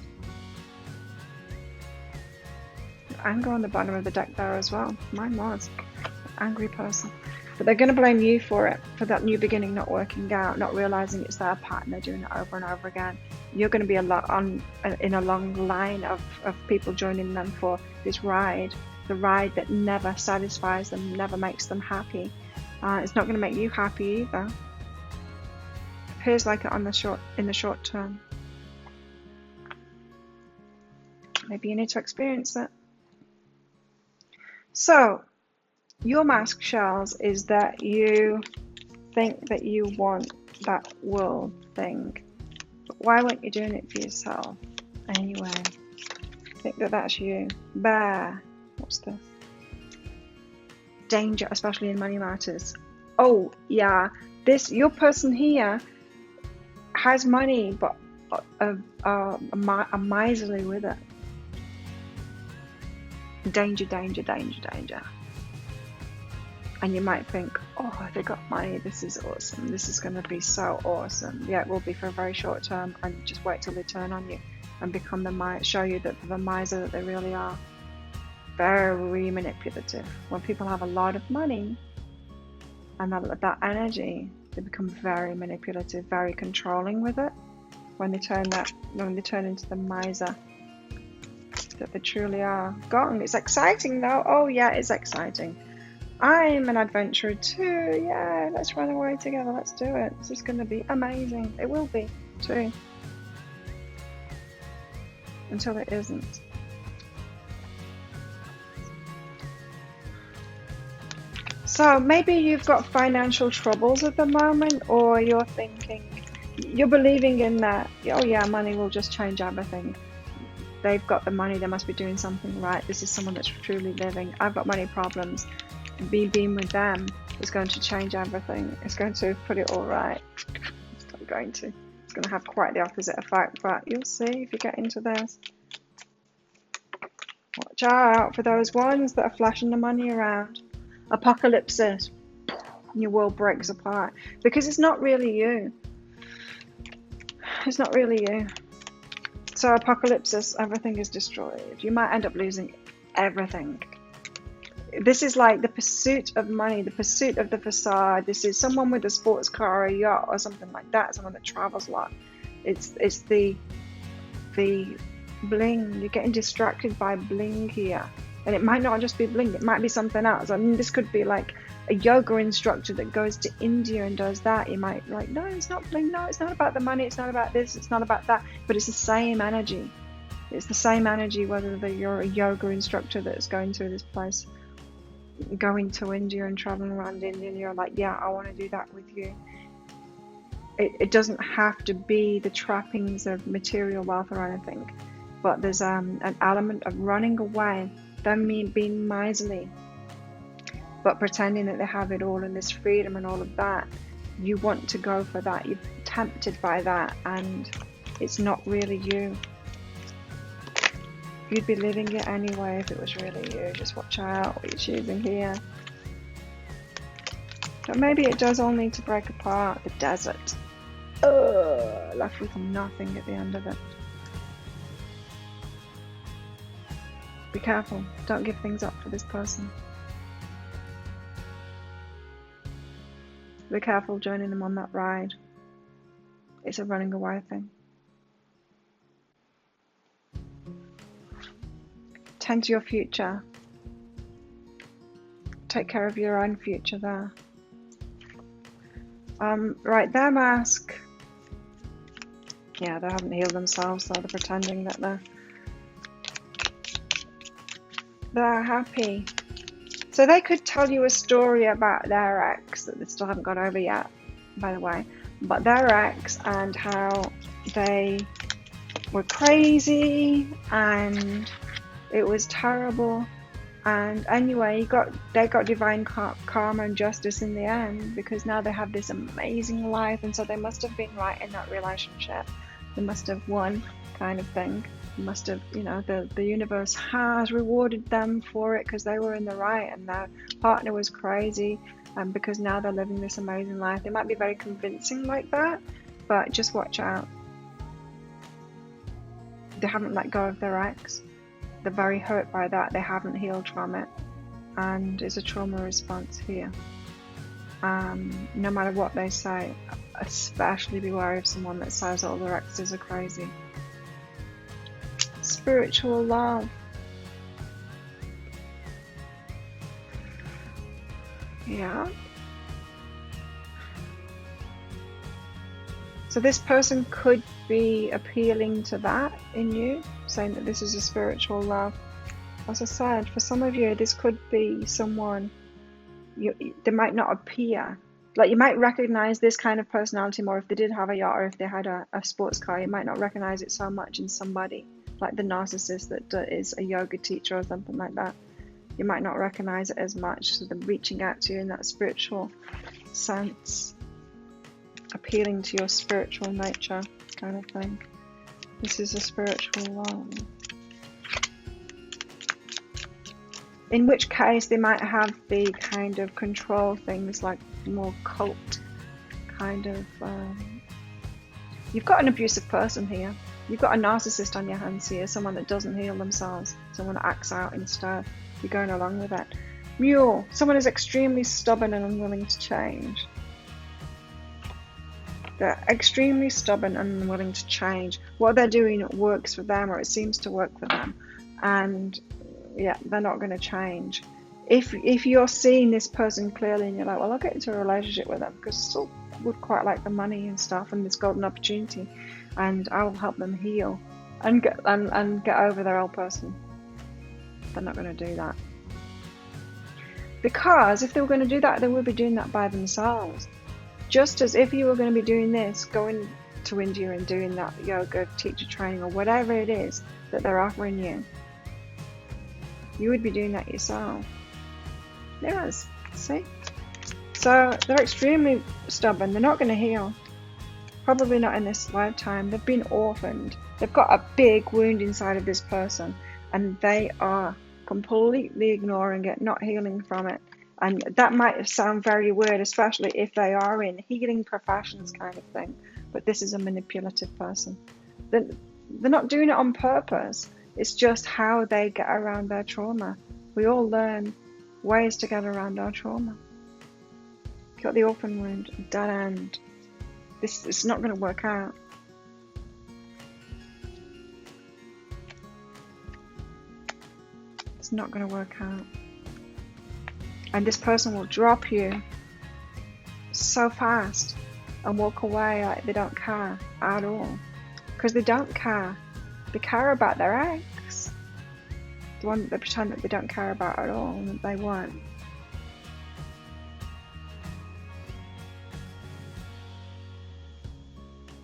Anger on the bottom of the deck there as well. Mine was an angry person. But they're going to blame you for it, for that new beginning not working out, not realizing it's their pattern. They're doing it over and over again. You're going to be in a long line of people joining them for this ride, the ride that never satisfies them, never makes them happy. It's not going to make you happy either. Appears like it in the short term. Maybe you need to experience it. So, your mask, Charles, is that you think that you want that world thing. But why weren't you doing it for yourself? Anyway, think that that's you. Bear. What's this? Danger, especially in money matters. Oh, yeah. Your person here has money, but a miserly with it. Danger, danger, danger, danger. And you might think, oh, they got money, this is awesome, this is going to be so awesome. Yeah, it will be for a very short term, and just wait till they turn on you and become show you that the miser that they really are. Very manipulative. When people have a lot of money and that energy, they become very manipulative, very controlling with it. When they turn into the miser that they truly are. Gone. It's exciting though. Oh yeah, it's exciting. I'm an adventurer too. Yeah, let's run away together. Let's do it. It's just going to be amazing. It will be too. Until it isn't. So maybe you've got financial troubles at the moment, or you're believing in that, oh yeah, money will just change everything. They've got the money, they must be doing something right. This is someone that's truly living. I've got money problems. Being with them is going to change everything. It's going to put it all right. It's not going to. It's going to have quite the opposite effect, but you'll see if you get into this. Watch out for those ones that are flashing the money around. Apocalypses. Your world breaks apart. Because it's not really you. It's not really you. So apocalypses, everything is destroyed. You might end up losing everything. This is like the pursuit of money, the pursuit of the facade. This is someone with a sports car or a yacht or something like that, someone that travels a lot. It's the bling. You're getting distracted by bling here. And it might not just be bling, it might be something else. I mean, this could be like a yoga instructor that goes to India and does that, you might be like, no, it's not about the money, it's not about this, it's not about that, but it's the same energy. It's the same energy whether you're a yoga instructor that's going to this place, going to India and traveling around India, and you're like, yeah, I want to do that with you. It doesn't have to be the trappings of material wealth or anything, but there's an element of running away, them being miserly, but pretending that they have it all and this freedom and all of that. You want to go for that, you're tempted by that, and it's not really you. You'd be living it anyway if it was really you. Just watch out what you're choosing here. But maybe it does all need to break apart. The desert. Left with nothing at the end of it. Be careful. Don't give things up for this person. Be careful joining them on that ride. It's a running away thing. Tend to your future. Take care of your own future there. Right, their mask. Yeah, they haven't healed themselves, so they're pretending that they're happy. So they could tell you a story about their ex that they still haven't got over yet, by the way. But their ex and how they were crazy and it was terrible. And anyway, they got divine karma and justice in the end, because now they have this amazing life, and so they must have been right in that relationship. They must have won, kind of thing. They must have, the universe has rewarded them for it because they were in the right and their partner was crazy, and because now they're living this amazing life. They might be very convincing like that, but just watch out. They haven't let go of their ex. They're very hurt by that. They haven't healed from it, and it's a trauma response here. No matter what they say, especially be wary of someone that says all their exes are crazy. Spiritual love. Yeah. So this person could be appealing to that in you, saying that this is a spiritual love. As I said, for some of you, this could be someone they might not appear. Like, you might recognize this kind of personality more if they did have a yacht or if they had a sports car. You might not recognize it so much in somebody, like the narcissist that is a yoga teacher or something like that. You might not recognize it as much. So they're reaching out to you in that spiritual sense, appealing to your spiritual nature kind of thing. This is a spiritual love. In which case they might have the kind of control things, like more cult kind of you've got an abusive person here. You've got a narcissist on your hands here, someone that doesn't heal themselves, someone that acts out instead. You're going along with it. Mule, someone who's extremely stubborn and unwilling to change. They're extremely stubborn and unwilling to change. What they're doing works for them, or it seems to work for them, and yeah, they're not going to change. If you're seeing this person clearly and you're like, well, I'll get into a relationship with them because I still would quite like the money and stuff and this golden opportunity, and I will help them heal and get over their old person. They're not going to do that, because if they were going to do that, they would be doing that by themselves. Just as if you were going to be doing this, going to India and doing that yoga teacher training or whatever it is that they're offering you, you would be doing that yourself. Yes, see? So they're extremely stubborn. They're not going to heal. Probably not in this lifetime. They've been orphaned. They've got a big wound inside of this person, and they are completely ignoring it, not healing from it. And that might sound very weird, especially if they are in healing professions kind of thing. But this is a manipulative person. They're not doing it on purpose. It's just how they get around their trauma. We all learn ways to get around our trauma. Got the orphan wound, dead end. This is not going to work out. It's not going to work out. And this person will drop you so fast and walk away like they don't care at all. Because they don't care. They care about their ex. The one that they pretend that they don't care about at all, and that they won't.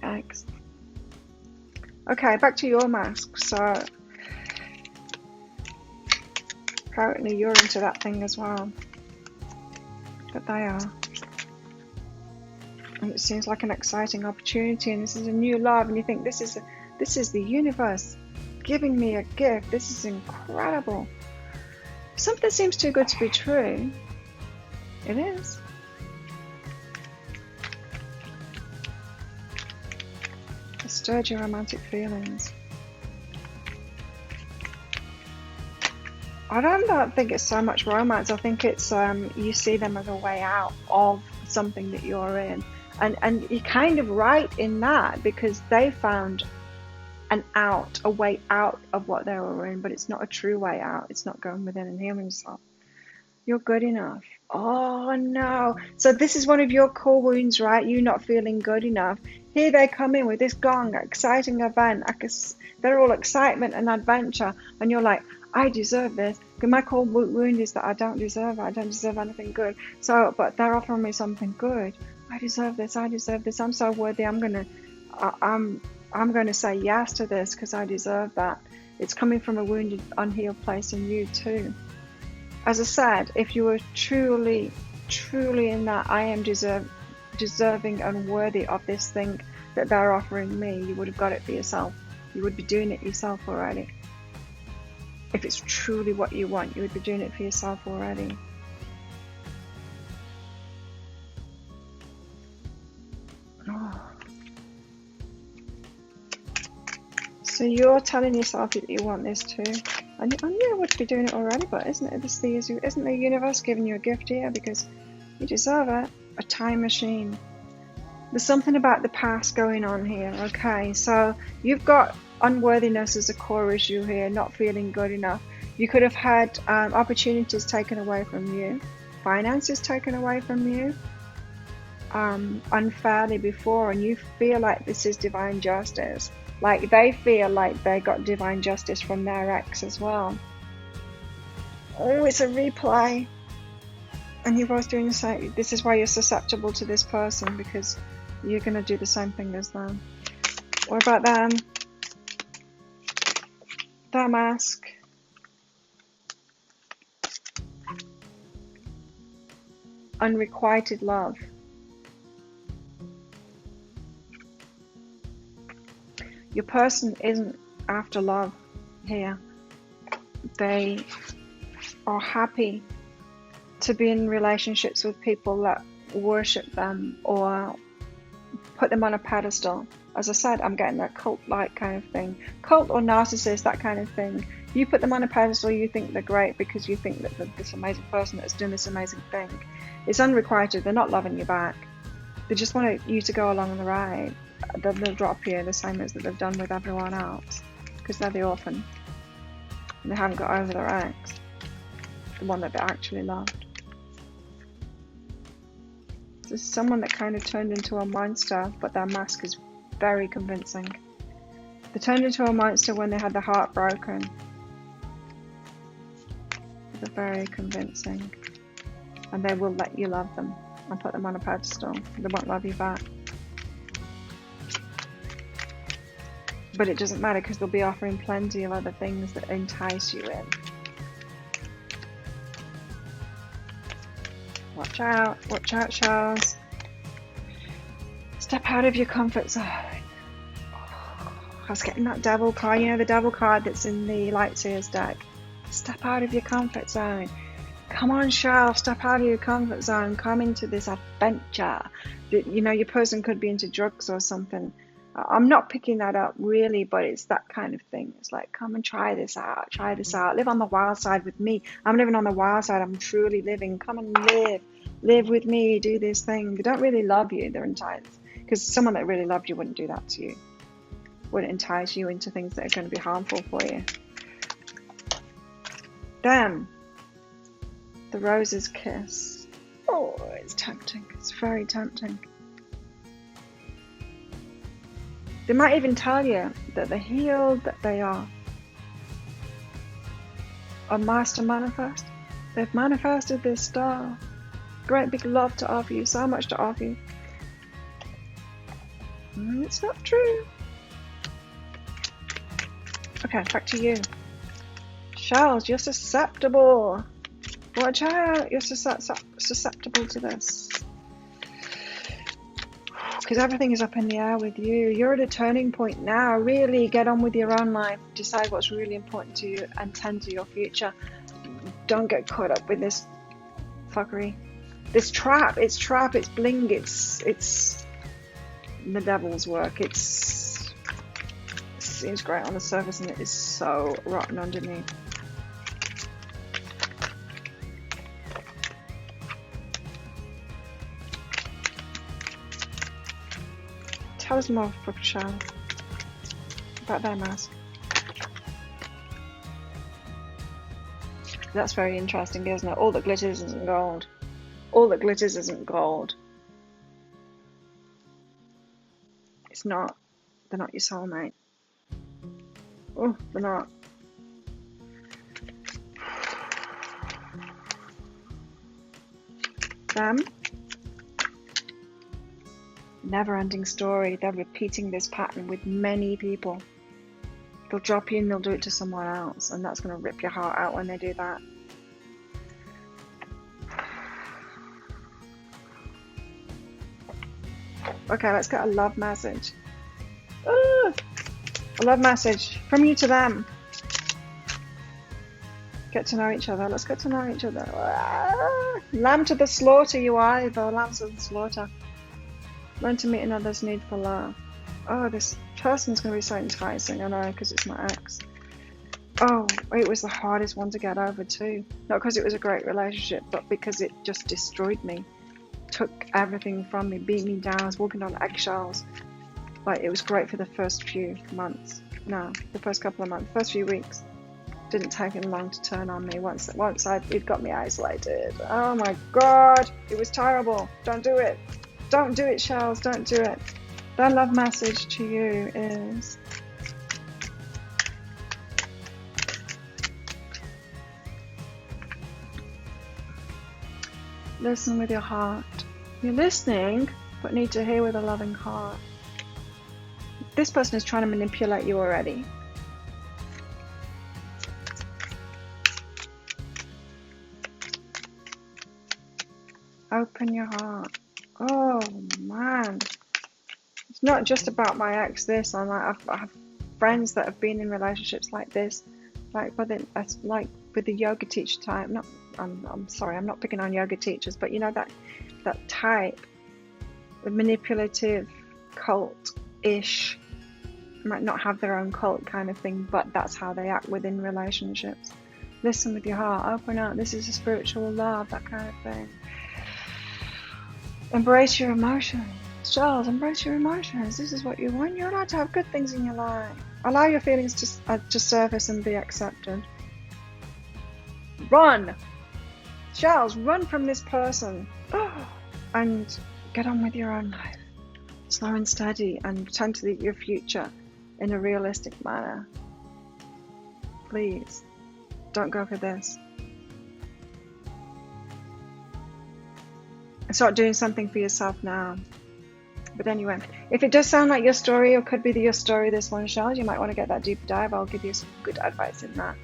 Ex. Okay, back to your mask. So apparently you're into that thing as well. But they are. And it seems like an exciting opportunity, and this is a new love, and you think this is the universe giving me a gift. This is incredible. Something seems too good to be true. It is. It stirred your romantic feelings. I don't think it's so much romance. I think it's you see them as a way out of something that you're in. And you're kind of right in that, because they found a way out of what they were in, but it's not a true way out. It's not going within and healing yourself. You're good enough. Oh no. So this is one of your core wounds, right? You not feeling good enough. Here they come in with this gong, exciting event. They're all excitement and adventure, and you're like, I deserve this. Because my core wound is that I don't deserve it. I don't deserve anything good. So, but they're offering me something good. I deserve this. I deserve this. I'm so worthy. I'm gonna say yes to this because I deserve that. It's coming from a wounded, unhealed place in you too. As I said, if you were truly in that I am deserving and worthy of this thing that they're offering me, you would have got it for yourself. You would be doing it yourself already. If it's truly what you want, you would be doing it for yourself already. Oh. So you're telling yourself that you want this too. And you would be doing it already, but isn't the universe giving you a gift here because you deserve it? A time machine. There's something about the past going on here. Okay, so you've got unworthiness as a core issue here, not feeling good enough. You could have had opportunities taken away from you, finances taken away from you unfairly before, and you feel like this is divine justice. Like they feel like they got divine justice from their ex as well. Oh, it's a replay. And you're both doing the same. This is why you're susceptible to this person, because you're going to do the same thing as them. What about them? Their mask. Unrequited love. Your person isn't after love here. They are happy to be in relationships with people that worship them or put them on a pedestal. As I said, I'm getting that cult-like kind of thing. Cult or narcissist, that kind of thing. You put them on a pedestal, you think they're great because you think that they're this amazing person that's doing this amazing thing. It's unrequited. They're not loving you back. They just want you to go along on the ride. They'll drop you the same as that they've done with everyone else, because they're the orphan and they haven't got over their ex, the one that they actually loved. This is someone that kind of turned into a monster, but their mask is very convincing. They turned into a monster when they had their heart broken. They're very convincing, and they will let you love them and put them on a pedestal. They won't love you back. But it doesn't matter, because they'll be offering plenty of other things that entice you in. Watch out, Charles. Step out of your comfort zone. I was getting that devil card, you know, the devil card that's in the Lightseers deck. Step out of your comfort zone. Come on, Charles, step out of your comfort zone. Come into this adventure. You know, your person could be into drugs or something. I'm not picking that up really, but it's that kind of thing. It's like, come and try this out, live on the wild side with me. I'm living on the wild side. I'm truly living. Come and live with me, do this thing. They don't really love you. They're enticed, because someone that really loved you wouldn't do that to you, wouldn't entice you into things that are going to be harmful for you. Them. The rose's kiss. Oh, it's tempting. It's very tempting. They might even tell you that the healed that they are master manifest. They've manifested this star. Great big love to offer you, so much to offer you. It's not true. Okay, back to you. Shells, you're susceptible. Watch out, you're susceptible to this. Because everything is up in the air with you. You're at a turning point now. Really get on with your own life. Decide what's really important to you and tend to your future. Don't get caught up with this fuckery. This trap. It's bling. It's the devil's work. It seems great on the surface and it is so rotten underneath. Tell us more, Shell, about their mask. That's very interesting, isn't it? All that glitters isn't gold. All that glitters isn't gold. It's not. They're not your soulmate. Oh, they're not. Them. Never-ending story. They're repeating this pattern with many people. They'll drop you and they'll do it to someone else, and that's going to rip your heart out when they do that. Okay, let's get a love message. Ooh, a love message from you to them. Get to know each other. Let's get to know each other. Lamb to the slaughter, you are, the lambs of the slaughter. Learn to meet another's need for love. Oh, this person's going to be so enticing. I know, because it's my ex. Oh, it was the hardest one to get over too. Not because it was a great relationship, but because it just destroyed me. Took everything from me, beat me down. I was walking on eggshells. Like, it was great for the first few months. No, the first couple of months, first few weeks. Didn't take him long to turn on me once it got me isolated. Oh my god, it was terrible. Don't do it. Don't do it, Shells, don't do it. Their love message to you is listen with your heart. You're listening, but need to hear with a loving heart. This person is trying to manipulate you already. Open your heart. Oh man, it's not just about my ex. This I have friends that have been in relationships like this, like with the yoga teacher type. I'm sorry, I'm not picking on yoga teachers, but you know that type, the manipulative cult-ish, might not have their own cult kind of thing, but that's how they act within relationships. Listen with your heart. Open up. This is a spiritual love, that kind of thing. Embrace your emotions. Charles, embrace your emotions. This is what you want. You're allowed to have good things in your life. Allow your feelings to surface and be accepted. Run! Charles, run from this person. And get on with your own life. Slow and steady, and tend to your future in a realistic manner. Please, don't go for this. Start doing something for yourself now. But anyway, if it does sound like your story, or could be your story, this one, Charles, you might want to get that deeper dive. I'll give you some good advice in that,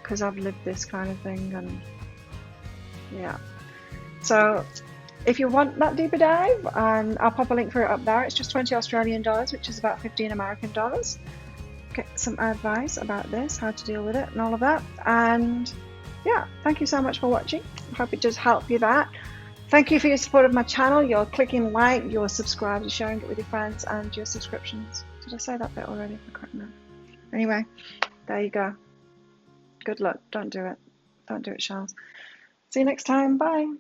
because I've lived this kind of thing, and yeah. So if you want that deeper dive, I'll pop a link for it up there. It's just 20 Australian dollars, which is about 15 American dollars. Get some advice about this, how to deal with it and all of that. And yeah, thank you so much for watching. I hope it does help you that. Thank you for your support of my channel, your clicking like, your subscribes, your sharing it with your friends, and your subscriptions. Did I say that bit already? I can't remember. Anyway, there you go. Good luck. Don't do it. Don't do it, Charles. See you next time. Bye.